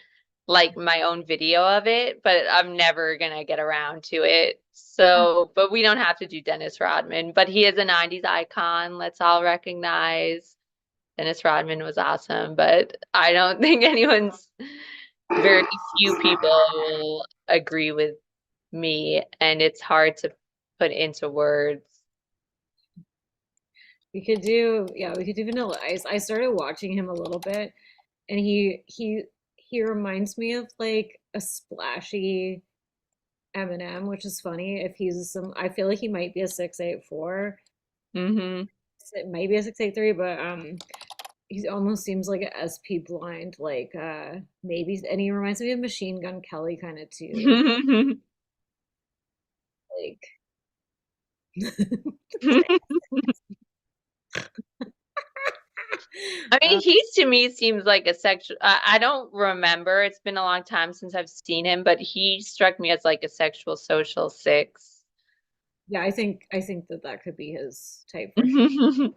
like my own video of it, but I'm never gonna get around to it. So, but we don't have to do Dennis Rodman, but he is a 90s icon. Let's all recognize Dennis Rodman was awesome, but I don't think very few people will agree with me, and it's hard to put into words. We could do Vanilla Ice. I started watching him a little bit, and he reminds me of like a splashy Eminem, which is funny. If I feel like he might be a 6'8'4". Mm-hmm. It might be a 6'8'3", but he almost seems like a SP blind, like maybe, and he reminds me of Machine Gun Kelly kind of too. Like I mean, to me seems like a sexual. I don't remember. It's been a long time since I've seen him, but he struck me as like a sexual social 6. yeah, I think that could be his type for sure.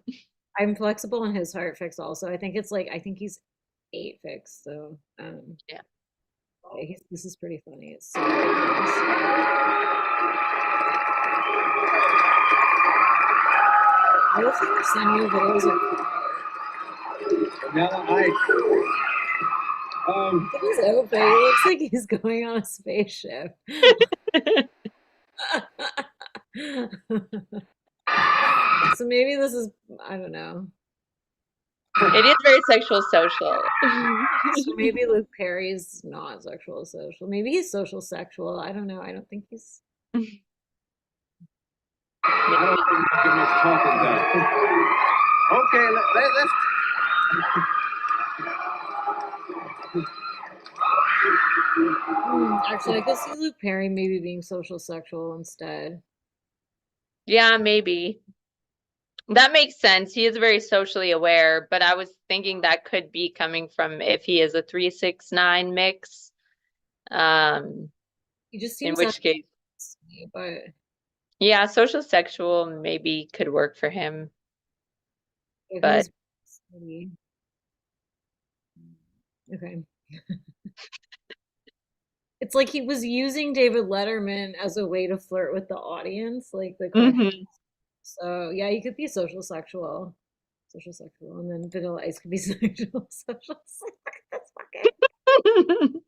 I'm flexible in his heart fix also. I think he's 8 fix, so Yeah. this is pretty funny. It's so ridiculous. I will send you videos of Vanilla Ice. Look at his outfit. He looks like he's going on a spaceship. So maybe this is, I don't know. It is very sexual social. So maybe Luke Perry's not sexual social. Maybe he's social sexual. I don't know. I don't think he's. I don't think you give much talking time. Okay, let's. Actually, I could see Luke Perry maybe being social sexual instead. Yeah, maybe. That makes sense. He is very socially aware, but I was thinking that could be coming from if he is a 3-6-9 mix. He just In seems which case, but yeah, social sexual maybe could work for him. if But okay. It's like he was using David Letterman as a way to flirt with the audience, like the question. So yeah, he could be social sexual, and then Vanilla Ice could be sexual social. That's fucking.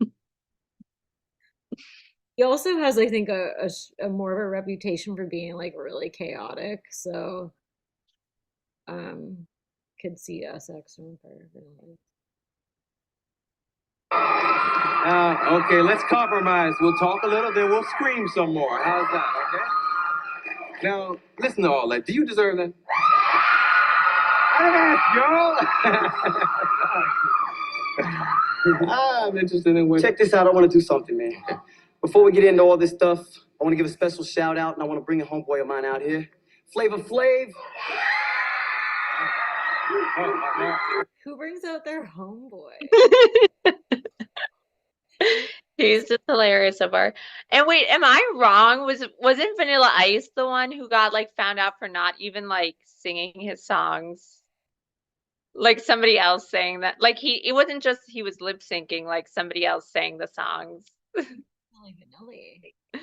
He also has, I think, a more of a reputation for being like really chaotic. So, could see SX from Vanilla Ice. Okay, let's compromise. We'll talk a little, then we'll scream some more. How's that, okay? Now, listen to all that. Do you deserve that? I didn't ask, y'all. I'm interested in what... Check this out. I want to do something, man. Before we get into all this stuff, I want to give a special shout out, and I want to bring a homeboy of mine out here. Flavor Flav. Who brings out their homeboy? He's just hilarious so far. And wait, am I wrong? Wasn't Vanilla Ice the one who got like found out for not even like singing his songs? Like somebody else saying that. Like it wasn't just he was lip syncing, like somebody else sang the songs. Milli Vanilli. It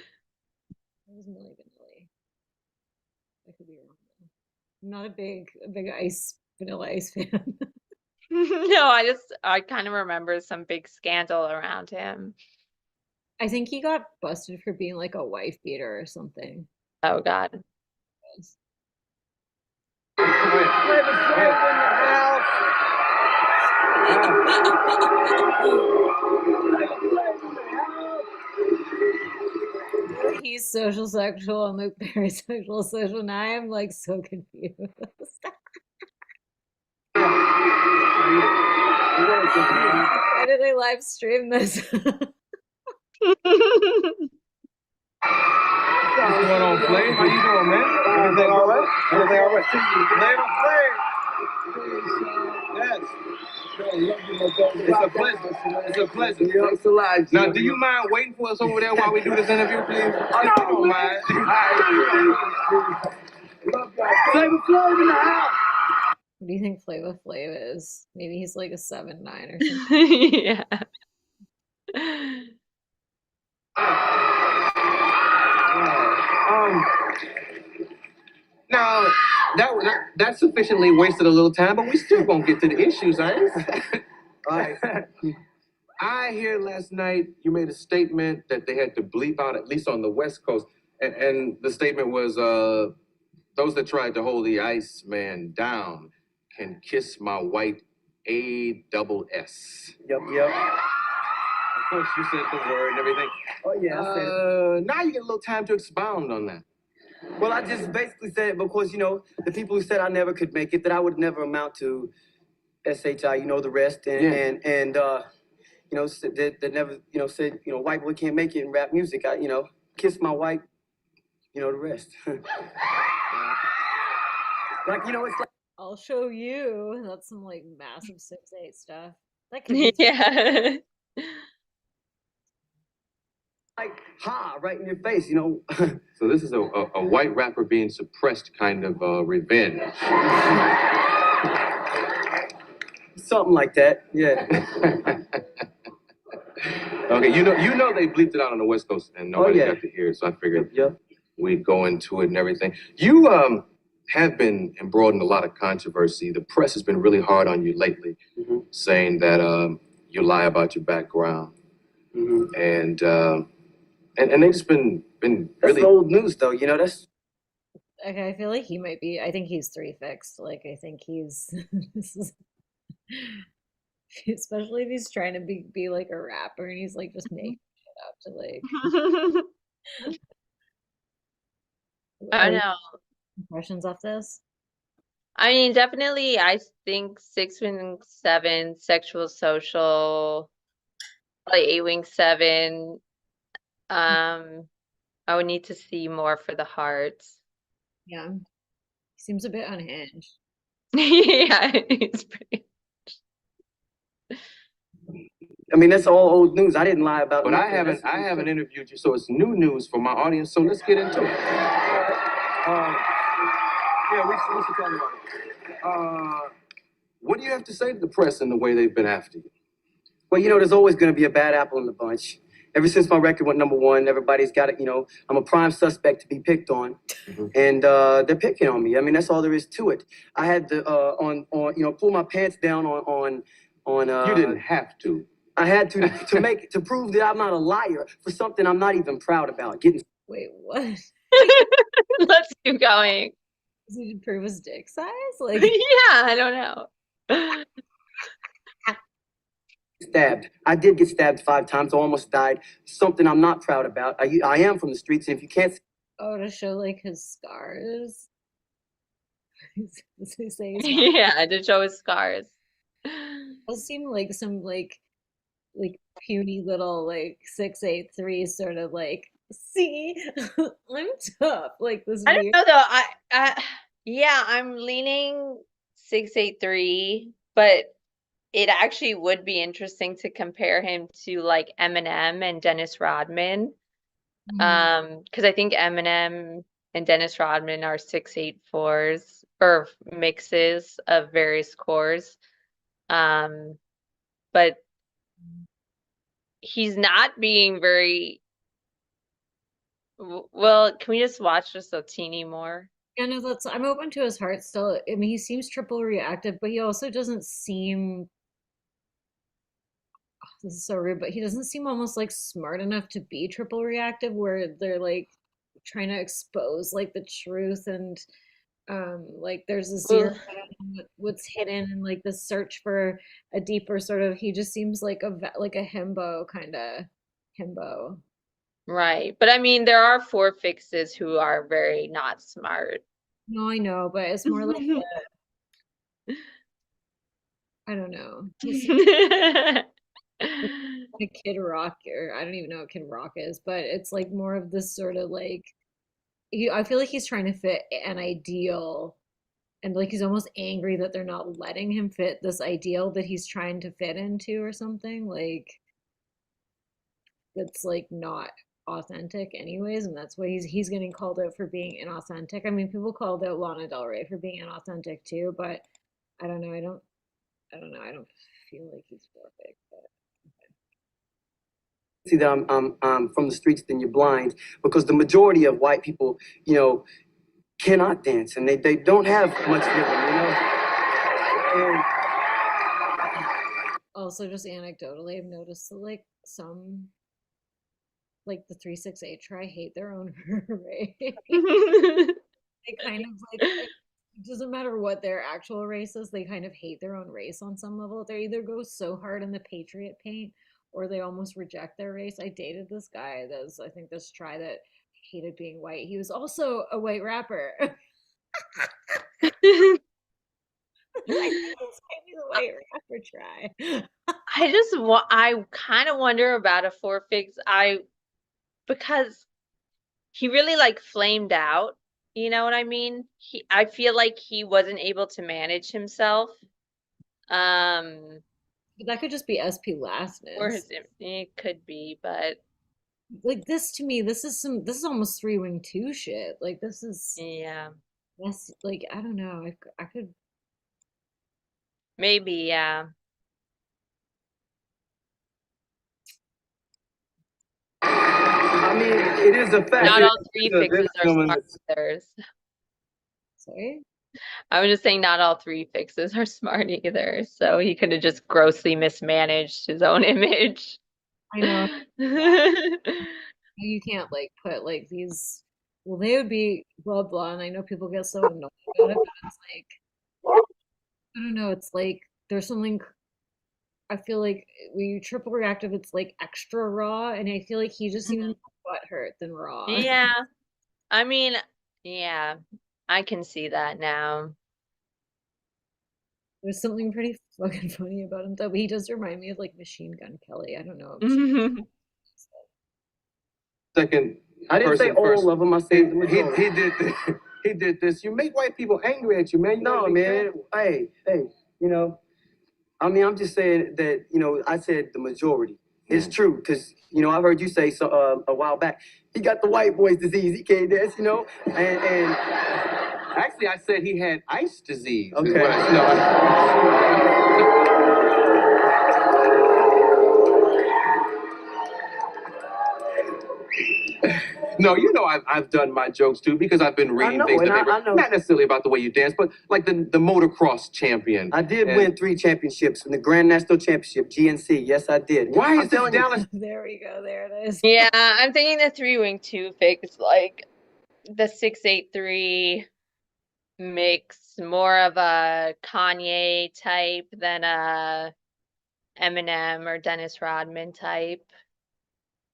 was Milli Vanilli. I could be wrong. I'm not a big Vanilla Ice fan. No, I kind of remember some big scandal around him. I think he got busted for being like a wife beater or something. Oh God. He's social sexual and Luke Perry's social. Now I'm like so confused. Why did I live stream this? What's going on, Flay? How you doing, man? Everything all right? Everything all right? Later, Flay. Yes. It's a pleasure. It's a pleasure. Thanks a lot. Now, do you mind waiting for us over there while we do this interview, please? I don't mind. Flavor Flav in the house. What do you think Flavor Flav is? Maybe he's like a 7'9" or something. Yeah. Now, that sufficiently wasted a little time, but we still gonna get to the issues, right? All right. I hear last night you made a statement that they had to bleep out, at least on the West Coast, and the statement was, those that tried to hold the Iceman down can kiss my white ASS. Yep. Of course, you said the word and everything. Oh, yeah, I said it. Now you get a little time to expound on that. Well, I just basically said it because, the people who said I never could make it, that I would never amount to SHI, the rest, that never, said, white boy can't make it in rap music. I, kiss my white, the rest. Like, it's like. I'll show you. That's some like massive 6'8" stuff. That could be Yeah. Like, right in your face, So this is a white rapper being suppressed kind of revenge. Something like that, yeah. Okay, you know they bleeped it out on the West Coast and nobody got to hear it, so I figured we'd go into it and everything. You have been embroiled in a lot of controversy. The press has been really hard on you lately, saying that you lie about your background. And they've just been really... That's old news, though, that's... Okay, I feel like he might be... I think he's 3 fixed. Like, I think he's... Especially if he's trying to be like a rapper and he's like just making shit up to like... I know. Impressions off this? I mean, definitely, I think 6 Wing 7, Sexual Social, probably 8 Wing 7. I would need to see more for the hearts. Yeah. He seems a bit unhinged. Yeah, he's pretty. I mean, that's all old news. I didn't lie about it. But I haven't interviewed you, so it's new news for my audience, so let's get into it. We should talk about it. What do you have to say to the press in the way they've been after you? Well, there's always going to be a bad apple in the bunch. Ever since my record went #1, everybody's got it, I'm a prime suspect to be picked on. And they're picking on me. I mean, that's all there is to it. I had to, pull my pants down on you didn't have to. I had to prove that I'm not a liar for something I'm not even proud about. Wait, what? Let's keep going. Does he prove his dick size? Like, yeah, I don't know. Stabbed. I did get stabbed 5 times. I almost died. Something I'm not proud about. I am from the streets, and if you can't... Oh, to show like his scars? Does he say yeah, to show his scars. Those seem like some like puny little like 6'8" sort of like, see, I'm tough. Like this. I don't know though. I I'm leaning 6'8", but it actually would be interesting to compare him to like Eminem and Dennis Rodman. Because I think Eminem and Dennis Rodman are 6'8" or mixes of various cores. But he's not being very well. Can we just watch just a teeny more? Yeah, no, I'm open to his heart still. I mean, he seems triple reactive, but he also doesn't seem, this is so rude, but he doesn't seem almost like smart enough to be triple reactive, where they're like trying to expose like the truth, and like there's a zero Ugh. what's hidden, and like the search for a deeper sort of, he just seems like a himbo kind of himbo. Right. But I mean, there are four fixes who are very not smart. No, I know, but it's more like I don't know. He's a Kid Rock, or I don't even know what Kid Rock is, but it's like more of this sort of like I feel like he's trying to fit an ideal, and like he's almost angry that they're not letting him fit this ideal that he's trying to fit into or something, like that's like not authentic anyways, and that's why he's getting called out for being inauthentic. I mean, people called out Lana Del Rey for being inauthentic too, but I don't know. I don't know. I don't feel like he's perfect, but See that I'm from the streets, then you're blind, because the majority of white people, you know, cannot dance, and they don't have much rhythm, you know. And also just anecdotally, I've noticed that like some like the 368 try hate their own race. They kind of like it doesn't matter what their actual race is, they kind of hate their own race on some level. They either go so hard in the patriot paint or they almost reject their race. I dated this guy that's I think this try that hated being white. He was also a white rapper. I think this might be the white rapper try. I kind of wonder about a four fix. Because he really like flamed out. You know what I mean? I feel like he wasn't able to manage himself. But that could just be SP Or lastness. it could be, but like this to me, this is almost 3 Wing 2 shit. Like this is yeah, that's like I don't know. I could maybe, yeah. I mean, it is a fact. Not all three fixes are smart either. Sorry? I was just saying not all three fixes are smart either. So he could have just grossly mismanaged his own image. I know. You can't like put like these, well, they would be blah blah, and I know people get so annoyed about it, but it's like I don't know, it's like there's something I feel like when you triple reactive, it's like extra raw, and I feel like he just seems more butthurt than raw. Yeah. I mean, yeah, I can see that now. There's something pretty fucking funny about him though, but he does remind me of like Machine Gun Kelly. I don't know. Second, I didn't say all of them. I said the he majority. did he did this. You make white people angry at you, man. You No, gotta be man. careful. Hey, you know, I mean, I'm just saying that, you know, I said the majority. It's true, because, you know, I heard you say so a while back, he got the white boy's disease. He can't dance, you know? And Actually, I said he had ice disease. Okay. No, you know I've done my jokes too because I've been reading know, things and that I know. not necessarily about the way you dance, but like the motocross champion. I did win 3 championships in the Grand National Championship, GNC. Yes, I did. Why I'm is this telling you- Dallas? There we go. There it is. Yeah, I'm thinking the 3-Wing 2 fix, like the 683 mix, more of a Kanye type than a Eminem or Dennis Rodman type.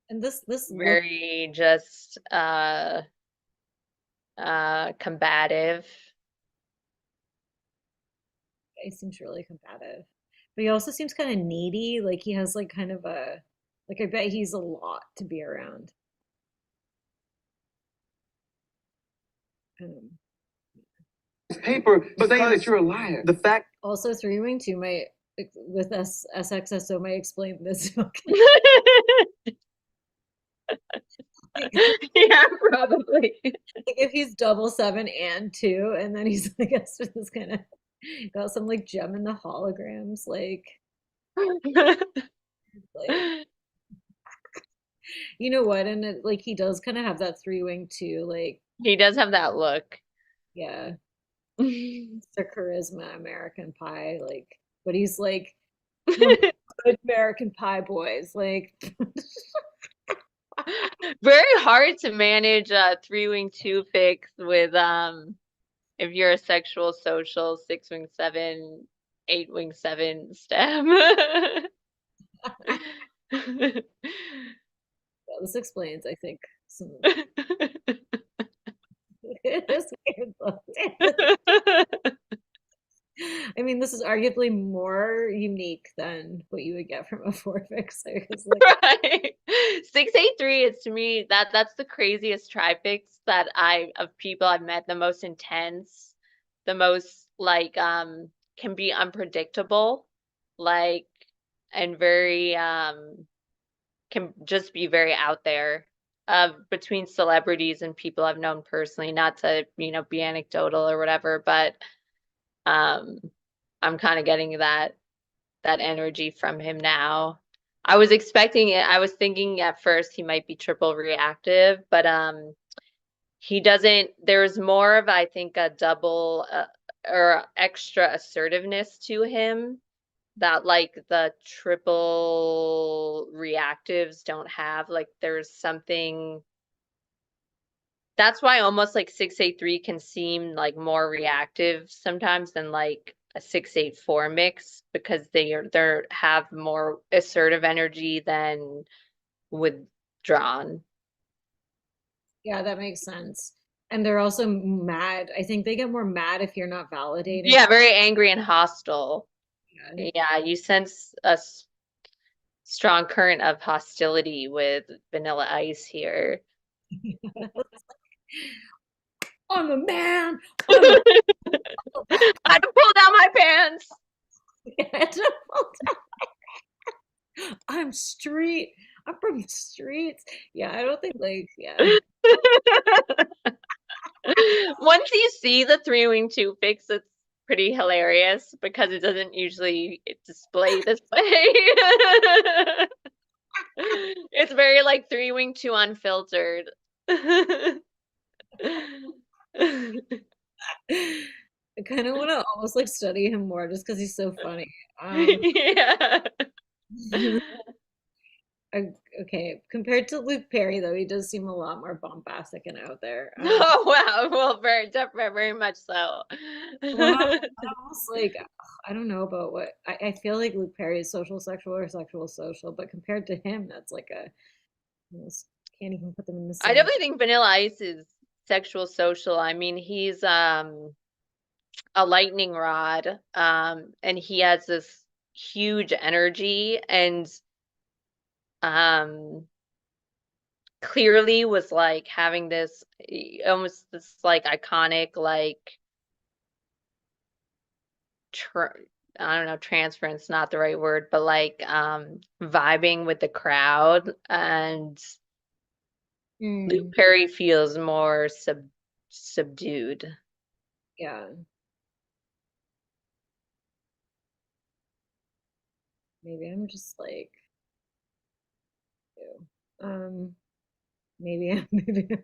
And this Very just combative. he seems really combative, but he also seems kind of needy. Like he has like kind of a like I bet he's a lot to be around. Paper saying that you're a liar. The fact Also 3-Wing 2 might with SXSO may explain this. Yeah, probably. Like if he's double 7 and 2, and then he's like this kind of got some like gem in the holograms, like you know what? And it, like he does kind of have that 3-wing too, like He does have that look. yeah. Mr. Charisma, American Pie, like, but he's like one of the good American Pie boys, like. Very hard to manage 3-wing 2 fix with if you're a sexual, social, 6-wing 7, 8-wing 7 STEM. Well, this explains, I think, some. This weird look. I mean, this is arguably more unique than what you would get from a 4 fixer. Like, right. 683 is to me that's the craziest trifix that of people I've met, the most intense, the most like can be unpredictable, like and very can just be very out there between celebrities and people I've known personally, not to, be anecdotal or whatever, but I'm kind of getting that energy from him now. I was expecting it. I was thinking at first he might be triple reactive, but he doesn't. There's more of, I think, a double or extra assertiveness to him that like the triple reactives don't have. Like there's something. That's why almost like 683 can seem like more reactive sometimes than like a 684 mix, because they have more assertive energy than withdrawn. yeah, that makes sense. And they're also mad. I think they get more mad if you're not validating. Yeah, very angry and hostile. Yeah. Yeah, you sense a strong current of hostility with Vanilla Ice here. I'm a man. I had to pull down my pants. I'm street. I'm from the streets. Yeah, I don't think like yeah. Once you see the 3-wing 2 fix, it's pretty hilarious because it doesn't usually display this way. It's very like 3-wing 2 unfiltered. I kind of want to almost like study him more just because he's so funny. Yeah. Okay, compared to Luke Perry, though, he does seem a lot more bombastic and out there. Oh wow, well, very much so. Well, almost like I don't know about what I feel like Luke Perry is social sexual or sexual social, but compared to him, that's like a almost can't even put them in the I same. definitely think Vanilla Ice is sexual social. I mean, he's a lightning rod, and he has this huge energy, and clearly was like having this almost this like iconic like I don't know, transference, not the right word, but like vibing with the crowd, and Luke Perry feels more subdued. Yeah. Maybe I'm just like maybe I'm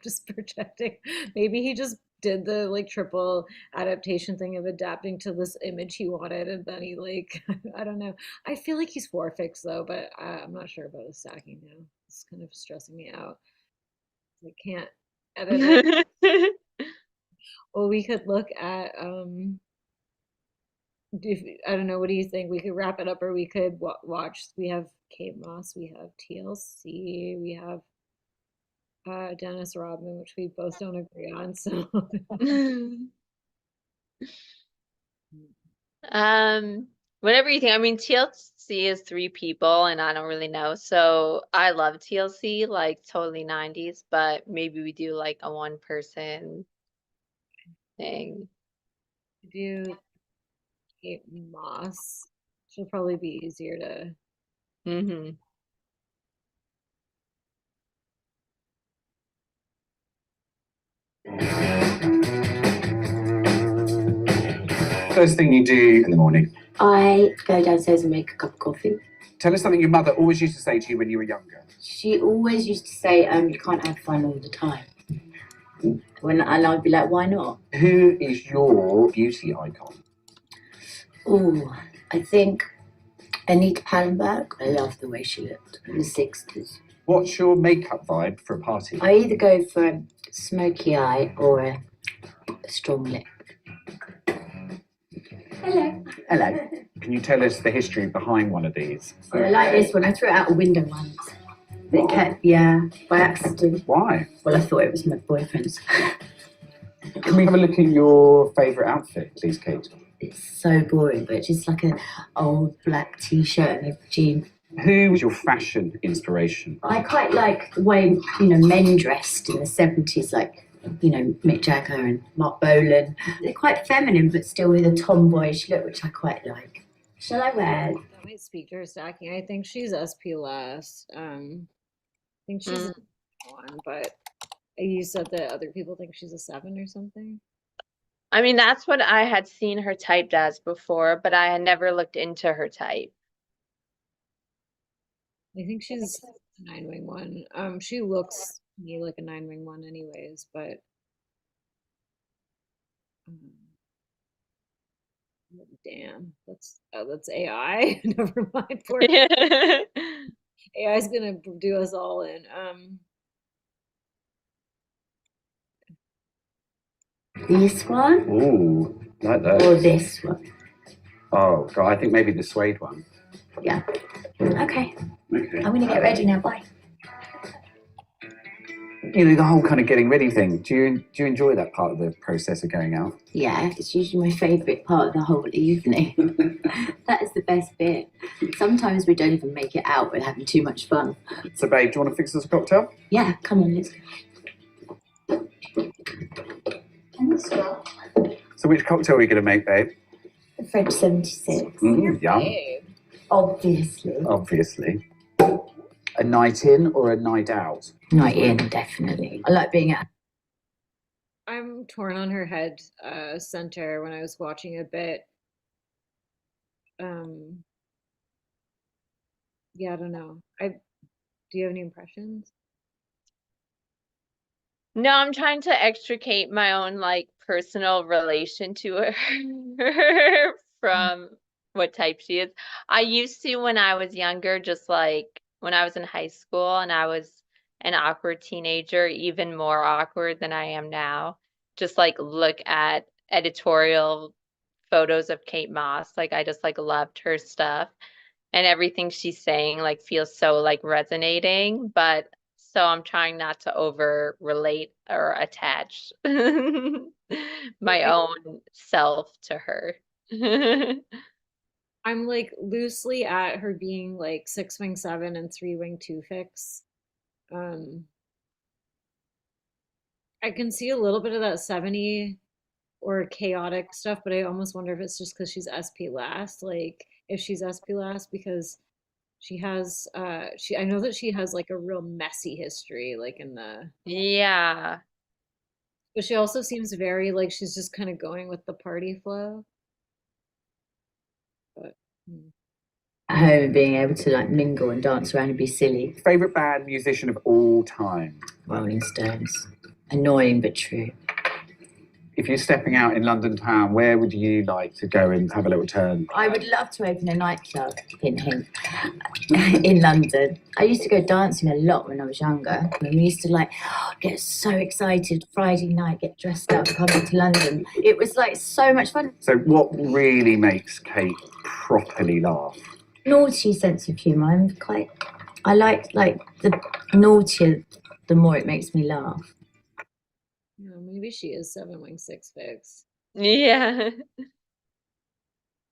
just projecting. Maybe he just did the like triple adaptation thing of adapting to this image he wanted, and then he like I don't know. I feel like he's 4 fix though, but I'm not sure about his stacking now. It's kind of stressing me out. I can't edit it. Well, we could look at I don't know, what do you think? We could wrap it up, or we could watch. We have Kate Moss, we have TLC, we have Dennis Rodman, which we both don't agree on. So, Whatever you think. I mean, TLC is 3 people, and I don't really know. So I love TLC, like totally 90s, but maybe we do like a 1-person thing. do Kate Moss. She'll probably be easier to. Mm-hmm. First thing you do in the morning? I go downstairs and make a cup of coffee. Tell us something your mother always used to say to you when you were younger. She always used to say, you can't have fun all the time. And I'd be like, why not? Who is your beauty icon? Oh, I think Anita Pallenberg. I love the way she looked in the 60s. What's your makeup vibe for a party? I either go for a smoky eye or a strong lip. Hello. Hello. Can you tell us the history behind one of these? Oh, I like this one. I threw it out a window once. By accident. Why? Well, I thought it was my boyfriend's. Can we have a look at your favourite outfit, please, Kate? It's so boring, but just like an old black t-shirt and a jean. Who was your fashion inspiration? I quite like the way, men dressed in the 70s, like, Mick Jagger and Mark Bolan. They're quite feminine, but still with a tomboyish look, which I quite like. Shall I wear? That might speak to her stacking. I think she's SP last. I think she's a 1, but you said that other people think she's a 7 or something. I mean, that's what I had seen her typed as before, but I had never looked into her type. I think she's a 9-wing 1. She looks to me like a 9-wing 1 anyways, but damn, that's AI. Never mind. Poor AI's gonna do us all in. This one? Ooh, like those. Or this one? Oh, God, I think maybe the suede one. Yeah. Okay. I'm gonna get ready now. Bye. The whole kind of getting ready thing. Do you enjoy that part of the process of going out? Yeah, it's usually my favourite part of the whole evening. That is the best bit. Sometimes we don't even make it out. We're having too much fun. So, babe, do you want to fix us a cocktail? Yeah, come on, let's go. So, which cocktail are we going to make, babe? The French 76. Yum. Obviously. A night in or a night out? Night in, definitely. I like being at. I'm torn on her head center when I was watching a bit. Yeah, I don't know. Do you have any impressions? No, I'm trying to extricate my own personal relation to her from what type she is. I used to, when I was younger, just when I was in high school and I was an awkward teenager, even more awkward than I am now, just look at editorial photos of Kate Moss. I just loved her stuff, and everything she's saying feels so resonating, but so I'm trying not to over relate or attach my own self to her. I'm loosely at her being 6-wing 7 and 3-wing 2 fix. I can see a little bit of that 70 or chaotic stuff, but I almost wonder if it's just because she's SP last. If she's SP last, because she has I know that she has a real messy history in the. Yeah. But she also seems very she's just kind of going with the party flow. But home and being able to mingle and dance around and be silly. Favorite band musician of all time? Rolling Stones. Annoying but true. If you're stepping out in London town, where would you like to go and have a little turn? I would love to open a nightclub, hint, hint, in London. I used to go dancing a lot when I was younger. And we used to get so excited Friday night, get dressed up, come to London. It was so much fun. So what really makes Kate properly laugh? Naughty sense of humour. I like the naughtier, the more it makes me laugh. Yeah, maybe she is 7-wing 6 fix. Yeah.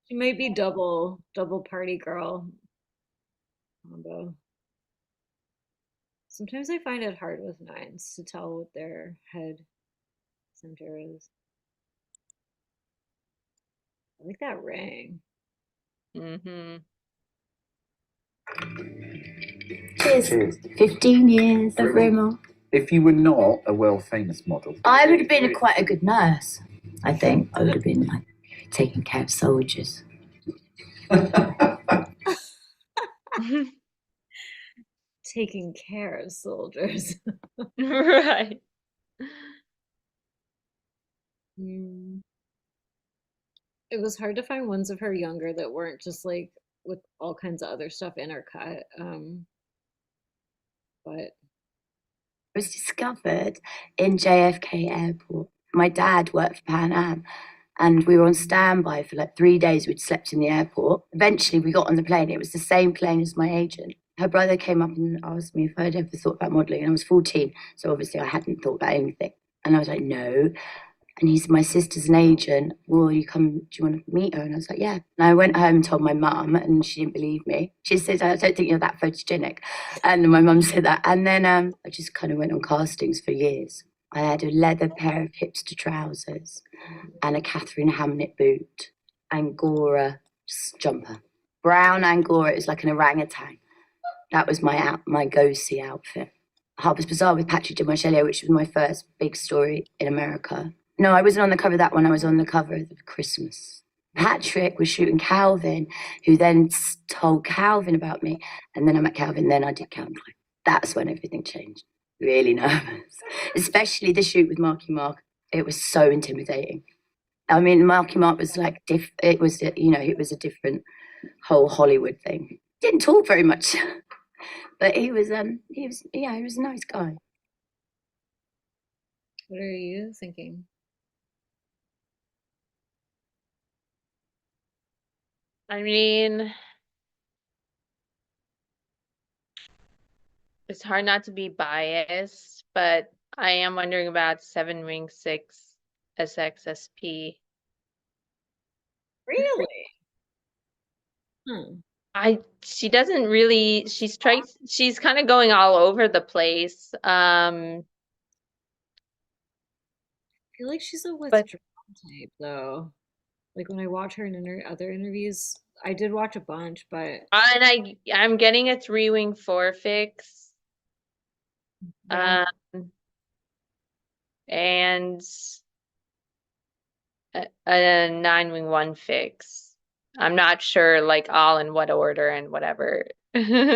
She might be double party girl combo. Sometimes I find it hard with 9s to tell what their head center is. I like that ring. Mm-hmm. Cheers. 15 years of Rimmel. If you were not a world famous model, I would have been quite a good nurse, I think. I would have been like taking care of soldiers. Taking care of soldiers. Right. It was hard to find ones of her younger that weren't just like with all kinds of other stuff intercut. But It was discovered in JFK Airport. My dad worked for Pan Am, and we were on standby for like 3 days. We'd slept in the airport. Eventually, we got on the plane. It was the same plane as my agent. Her brother came up and asked me if I'd ever thought about modelling, and I was 14, so obviously I hadn't thought about anything. And I was like, no. And he said, my sister's an agent. Will you come? Do you want to meet her? And I was like, yeah. And I went home and told my mum, and she didn't believe me. She said, I don't think you're that photogenic. And my mum said that. And then I just kind of went on castings for years. I had a leather pair of hipster trousers and a Catherine Hamnet boot, Angora jumper. Brown Angora, it was like an orangutan. That was my go-see outfit. Harper's Bazaar with Patrick de Marchello, which was my first big story in America. No, I wasn't on the cover of that one. I was on the cover of Christmas. Patrick was shooting Calvin, who then told Calvin about me. And then I met Calvin, then I did Calvin. That's when everything changed. Really nervous. Especially the shoot with Marky Mark. It was so intimidating. I mean, Marky Mark was like, it was a different whole Hollywood thing. Didn't talk very much. But he was a nice guy. what are you thinking? I mean, it's hard not to be biased, but I am wondering about 7 Wing 6 SXSP. Really? She doesn't really, she's kind of going all over the place. I feel like she's a withdrawn type, though. Like when I watch her in other interviews, I did watch a bunch, but and I'm getting a 3 Wing 4 fix. Yeah. And a 9 Wing 1 fix. I'm not sure like all in what order and whatever. maybe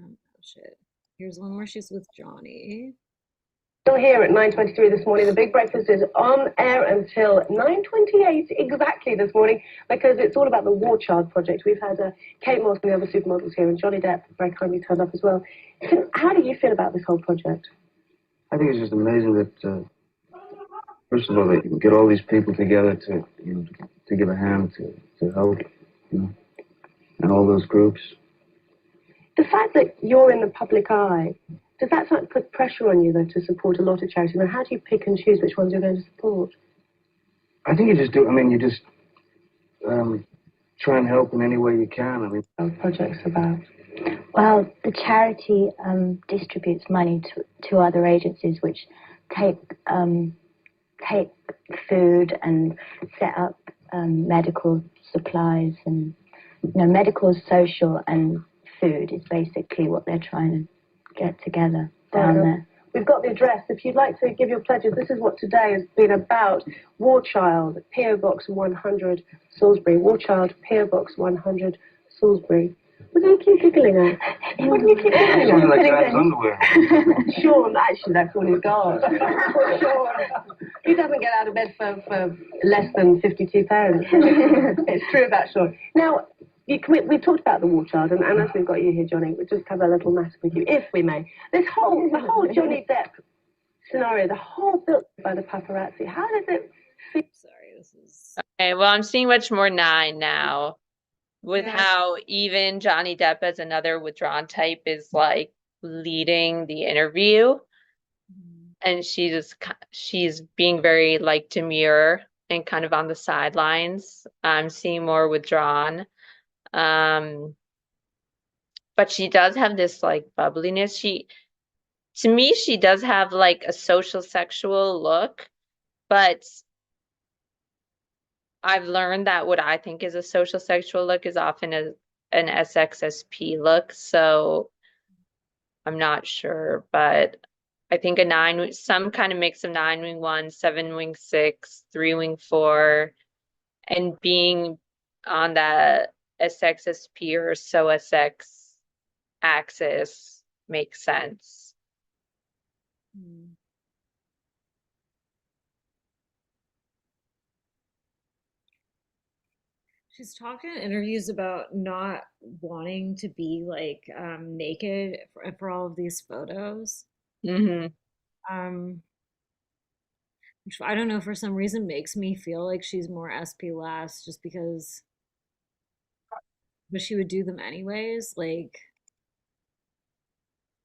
oh shit. Here's one where she's with Johnny. Still here at 9:23 this morning. The Big Breakfast is on air until 9:28 exactly this morning because it's all about the War Child project. We've had Kate Moss and the other supermodels here, and Johnny Depp very kindly turned up as well. How do you feel about this whole project? I think it's just amazing that, first of all, that you can get all these people together to give a hand to help, and all those groups. The fact that you're in the public eye, does that sort of put pressure on you, though, to support a lot of charities? And how do you pick and choose which ones you're going to support? I think you just do. I mean, you just try and help in any way you can. I mean, what projects about? Well, the charity distributes money to other agencies which take food and set up medical supplies, and medical, social, and food is basically what they're trying to get together down there. We've got the address. If you'd like to give your pledges, this is what today has been about. War Child, PO Box 100, Salisbury. War Child, PO Box 100, Salisbury. What do you keep giggling at? What do you keep giggling at? like Dad's underwear. Sean, actually, that's all he's got. Sean. He doesn't get out of bed for less than £52. It's true about Sean. Now, we've talked about the War Child, and as we've got you here, Johnny, we'll just have a little matter with you, if we may. The whole Johnny Depp scenario, the whole built by the paparazzi, how does it feel? Sorry, this is... Okay, well, I'm seeing much more 9 now. With how even Johnny Depp as another withdrawn type is like leading the interview. And she's being very like demure and kind of on the sidelines. I'm seeing more withdrawn. But she does have this like bubbliness. To me, she does have like a social sexual look, but I've learned that what I think is a social sexual look is often an SXSP look. So I'm not sure, but I think some kind of mix of 9 wing 1, 7 wing 6, 3 wing 4, and being on that SXSP or SOSX axis makes sense. She's talked in interviews about not wanting to be like naked for all of these photos. Which I don't know, for some reason makes me feel like she's more SP last just because, but she would do them anyways. Like,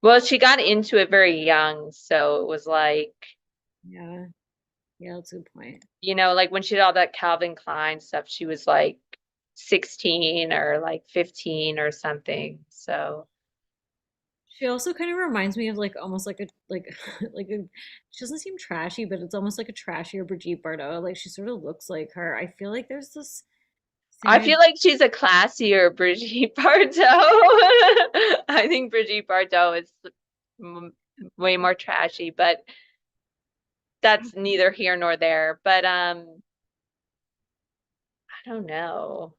Well, she got into it very young, so it was like, yeah, that's a good point. you know, like when she did all that Calvin Klein stuff, she was like 16 or like 15 or something. So She also kind of reminds me of like almost like a like a, she doesn't seem trashy, but it's almost like a trashier Brigitte Bardot. Like she sort of looks like her. I feel like there's this thing I feel like she's a classier Brigitte Bardot. I think Brigitte Bardot is way more trashy, but that's neither here nor there. But I don't know.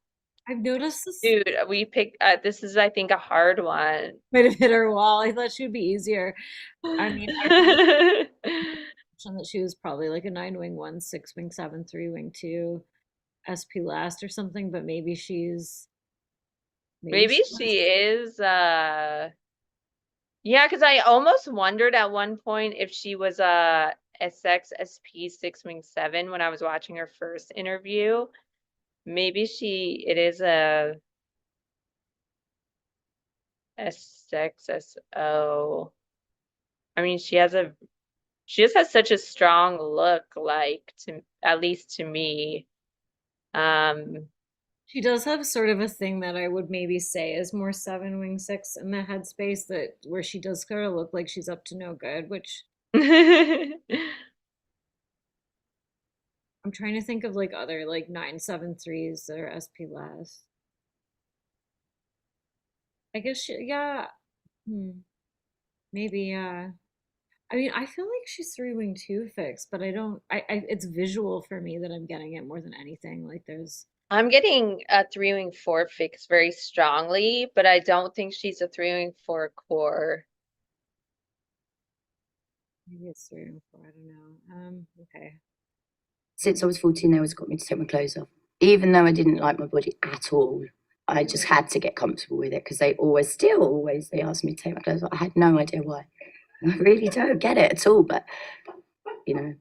I've noticed this. Dude, we picked this is I think a hard one. Might have hit her wall. I thought she would be easier. I mean, I thought that she was probably like a 9 wing 1, 6 wing 7, 3 wing 2, SP last or something, but maybe she's Maybe she is yeah, because I almost wondered at one point if she was a SXSP 6 wing 7 when I was watching her first interview. Maybe it is a SXSO. I mean, she just has such a strong look, like at least to me. She does have sort of a thing that I would maybe say is more 7 wing 6 in the headspace, that where she does kind of look like she's up to no good, which I'm trying to think of like other like 973s that are SP last. I guess yeah. Maybe, yeah. I mean, I feel like she's 3 wing 2 fixed, but I don't. It's visual for me that I'm getting it more than anything. Like there's. I'm getting a 3 wing 4 fix very strongly, but I don't think she's a 3 wing 4 core. Maybe it's 3 wing 4. I don't know. Okay. Since I was 14, they always got me to take my clothes off, even though I didn't like my body at all. I just had to get comfortable with it because they still always asked me to take my clothes off. I had no idea why. I really don't get it at all. But you know,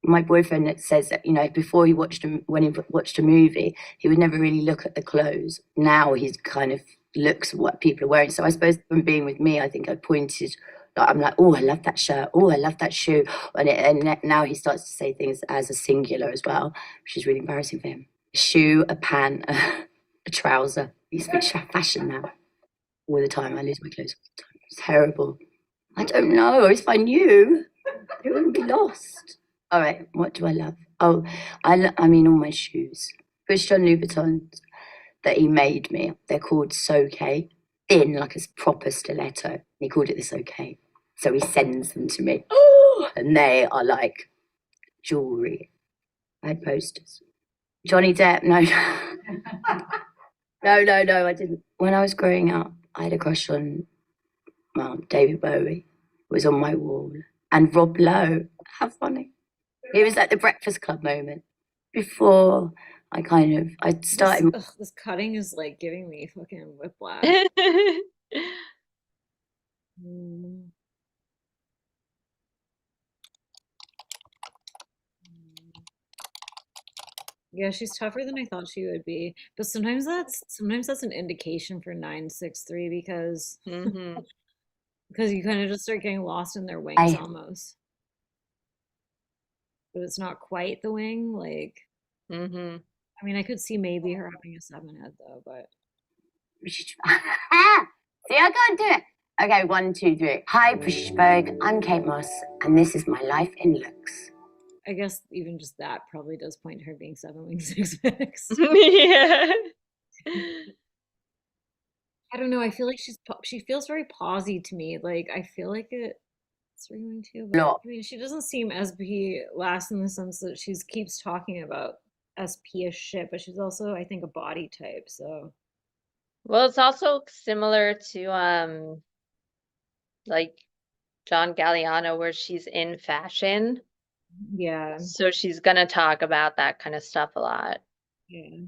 my boyfriend says that, you know, before when he watched a movie, he would never really look at the clothes. Now he kind of looks at what people are wearing. So I suppose from being with me, I think I pointed. I'm like, oh, I love that shirt. Oh, I love that shoe. And now he starts to say things as a singular as well, which is really embarrassing for him. A shoe, a pant, a trouser. He speaks fashion now. All the time. I lose my clothes all the time. It's terrible. I don't know. If I knew, it wouldn't be lost. All right, what do I love? Oh, I mean all my shoes. Christian Louboutins that he made me. They're called Soke. Thin, like a proper stiletto. He called it the Soke. So he sends them to me. Oh, and they are like jewelry. I had posters. Johnny Depp, no. No, I didn't. When I was growing up, I had a crush on David Bowie. It was on my wall. And Rob Lowe. How funny. It was like the Breakfast Club moment. Before I started. This cutting is like giving me fucking whiplash. Yeah, she's tougher than I thought she would be. But sometimes that's an indication for 963 because because you kind of just start getting lost in their wings almost. But it's not quite the wing, like. I mean, I could see maybe her having a 7 head though, but. See, I can't do it. Okay, 1, 2, 3. Hi, Pushberg. I'm Kate Moss, and this is my life in looks. I guess even just that probably does point to her being 7 wings, 6 picks. Yeah. I don't know. I feel like she feels very pausy to me. Like I feel like it's 3 wing 2, but No. I mean she doesn't seem SP last in the sense that she keeps talking about SP-ish shit, but she's also I think a body type. So Well, it's also similar to like John Galliano where she's in fashion. yeah, So she's gonna talk about that kind of stuff a lot. yeah.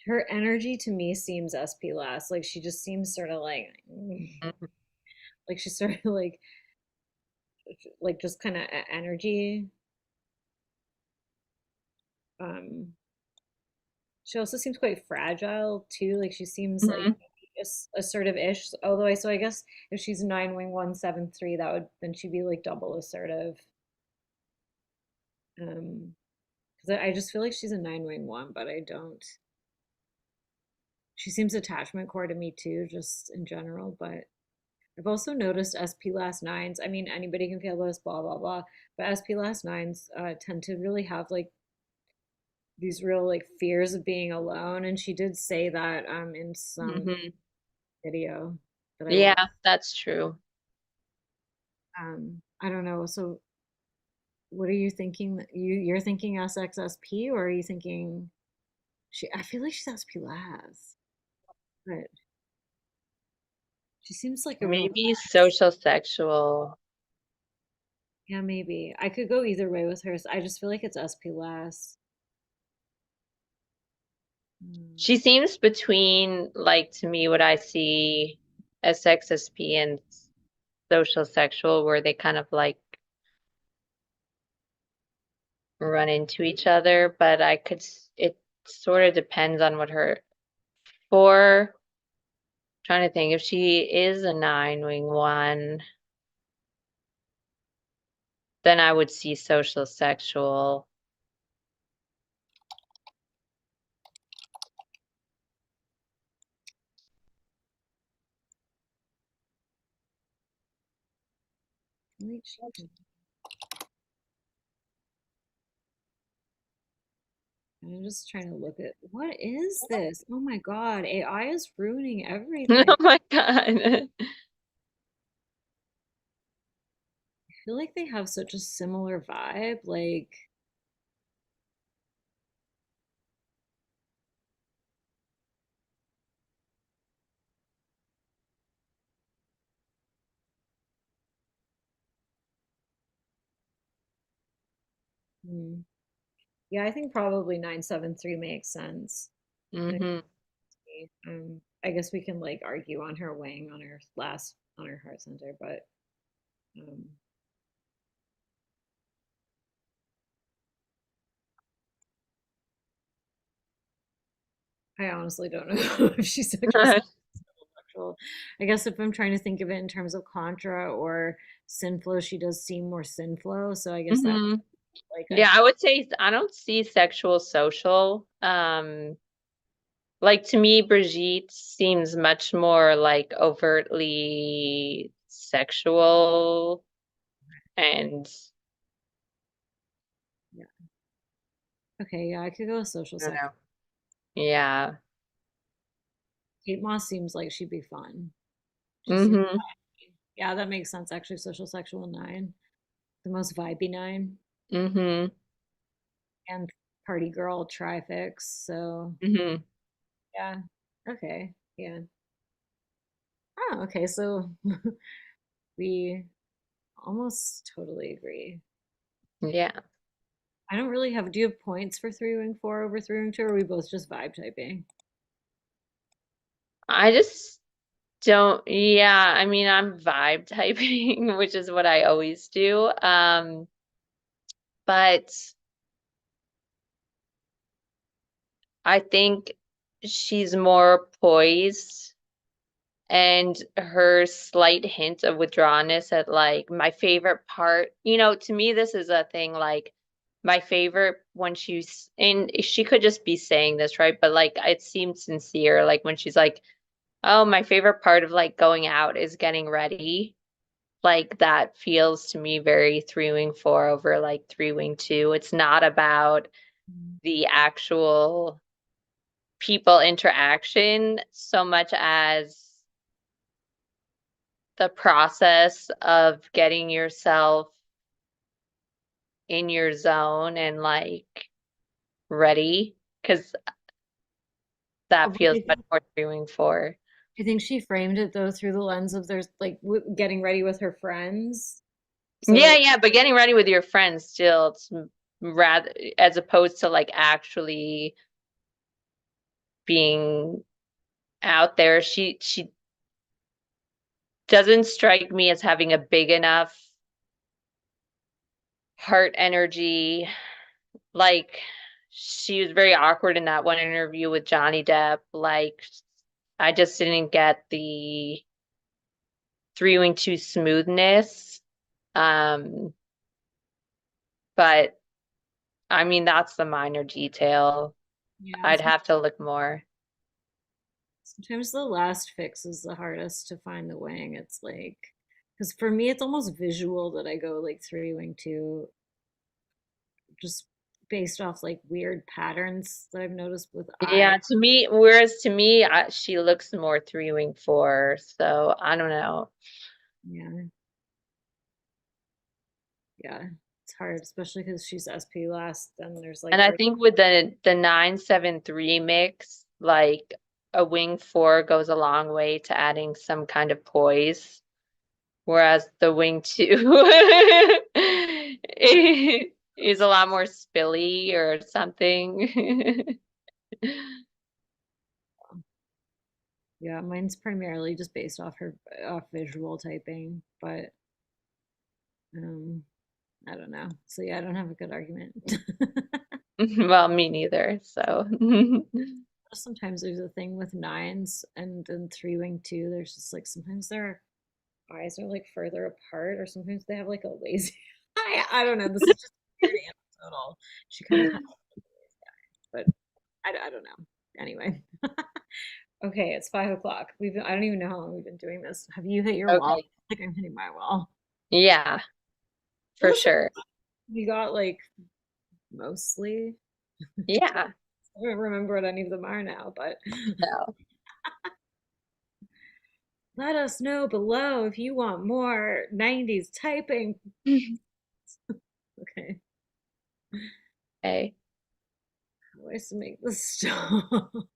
Her energy to me seems SP last. Like she just seems sort of like she's sort of like just kind of energy. Um, she also seems quite fragile too. Like she seems like Mhm. assertive-ish. Although I guess if she's 9 wing 173, that would then she'd be like double assertive. Because I just feel like she's a 9 wing 1, but I don't. She seems attachment core to me too, just in general. But I've also noticed SP last nines. I mean, anybody can feel this, blah blah blah. But SP last nines tend to really have like these real like fears of being alone, and she did say that in some Mhm. video that I Yeah, watched. that's true. I don't know. So what are you thinking? You're thinking SXSP, or are you thinking she? I feel like she's SP last, but she seems like a real Maybe social sexual. yeah. Maybe I could go either way with her. I just feel like it's SP last. She seems between, like, to me, what I see SXSP and social sexual, where they kind of like run into each other, but it sort of depends on what for, trying to think, if she is a 9 wing 1, then I would see social sexual. I'm just trying to look at what is this? Oh my God, AI is ruining Oh everything. my God. I feel like they have such a similar vibe. Like, hmm. Yeah, I think probably 973 makes sense. Hmm. I guess we can like argue on her wing on her heart center, but um, I honestly don't know if she's sexual. I guess if I'm trying to think of it in terms of contra or sin flow, she does seem more sin flow. So I guess that Hmm. like Yeah, I would say I don't see sexual social. Like to me, Brigitte seems much more like overtly sexual and yeah. Okay, yeah, I could go with social I don't sex. know. Yeah. Kate Moss seems like she'd be fun. She seems Hmm. yeah, that makes sense actually. Social sexual 9, the most vibey 9, Hmm. and party girl trifix. So Hmm. yeah, okay, yeah. Oh, okay. So we almost totally agree. Yeah. I don't really have. Do you have points for 3 wing 4 over 3 wing 2, or are we both just vibe typing? I just don't, yeah, I mean, I'm vibe typing, which is what I always do. But I think she's more poised, and her slight hint of withdrawnness at like my favorite part, to me, this is a thing like my favorite when and she could just be saying this, right? But like it seems sincere, like when she's like, oh, my favorite part of like going out is getting ready. like that feels to me very 3-wing-4 over like 3-wing-2. It's not about the actual people interaction so much as the process of getting yourself in your zone and like ready, because that feels much more 3-wing-4. Do you think she framed it though through the lens of there's like getting ready with her friends? So Yeah, like, yeah, but getting ready with your friends still, it's rather as opposed to like actually being out there. She doesn't strike me as having a big enough heart energy. Like she was very awkward in that one interview with Johnny Depp. Like I just didn't get the 3-wing-2 smoothness. But I mean that's the minor detail. yeah, I'd have to look more. sometimes the last fix is the hardest to find the wing. It's like, because for me, it's almost visual that I go like 3-wing-2, just based off like weird patterns that I've noticed with Yeah, eyes. to me, whereas to me, she looks more 3-wing-4. So I don't know. Yeah. Yeah. It's hard, especially because she's SP last. Then there's like, And I think with the 9-7-3 mix, like a wing 4 goes a long way to adding some kind of poise, whereas the wing 2 is a lot more spilly or something. yeah, mine's primarily just based off off visual typing, but I don't know. So yeah, I don't have a good argument. Well, me neither. So Sometimes there's a thing with 9s and then 3-wing-2. There's just like sometimes their eyes are like further apart, or sometimes they have like a lazy eye. I don't know. This is just very anecdotal. She kind of, but I don't know. Anyway. Okay, it's 5 o'clock. I don't even know how long we've been doing this. Have you hit your wall? Okay. I think I'm hitting my wall. Yeah, for sure. You got like mostly. Yeah. I don't remember what any of them are now, but No. let us know below if you want more 90s typing. Okay. Okay. How do I make this stop?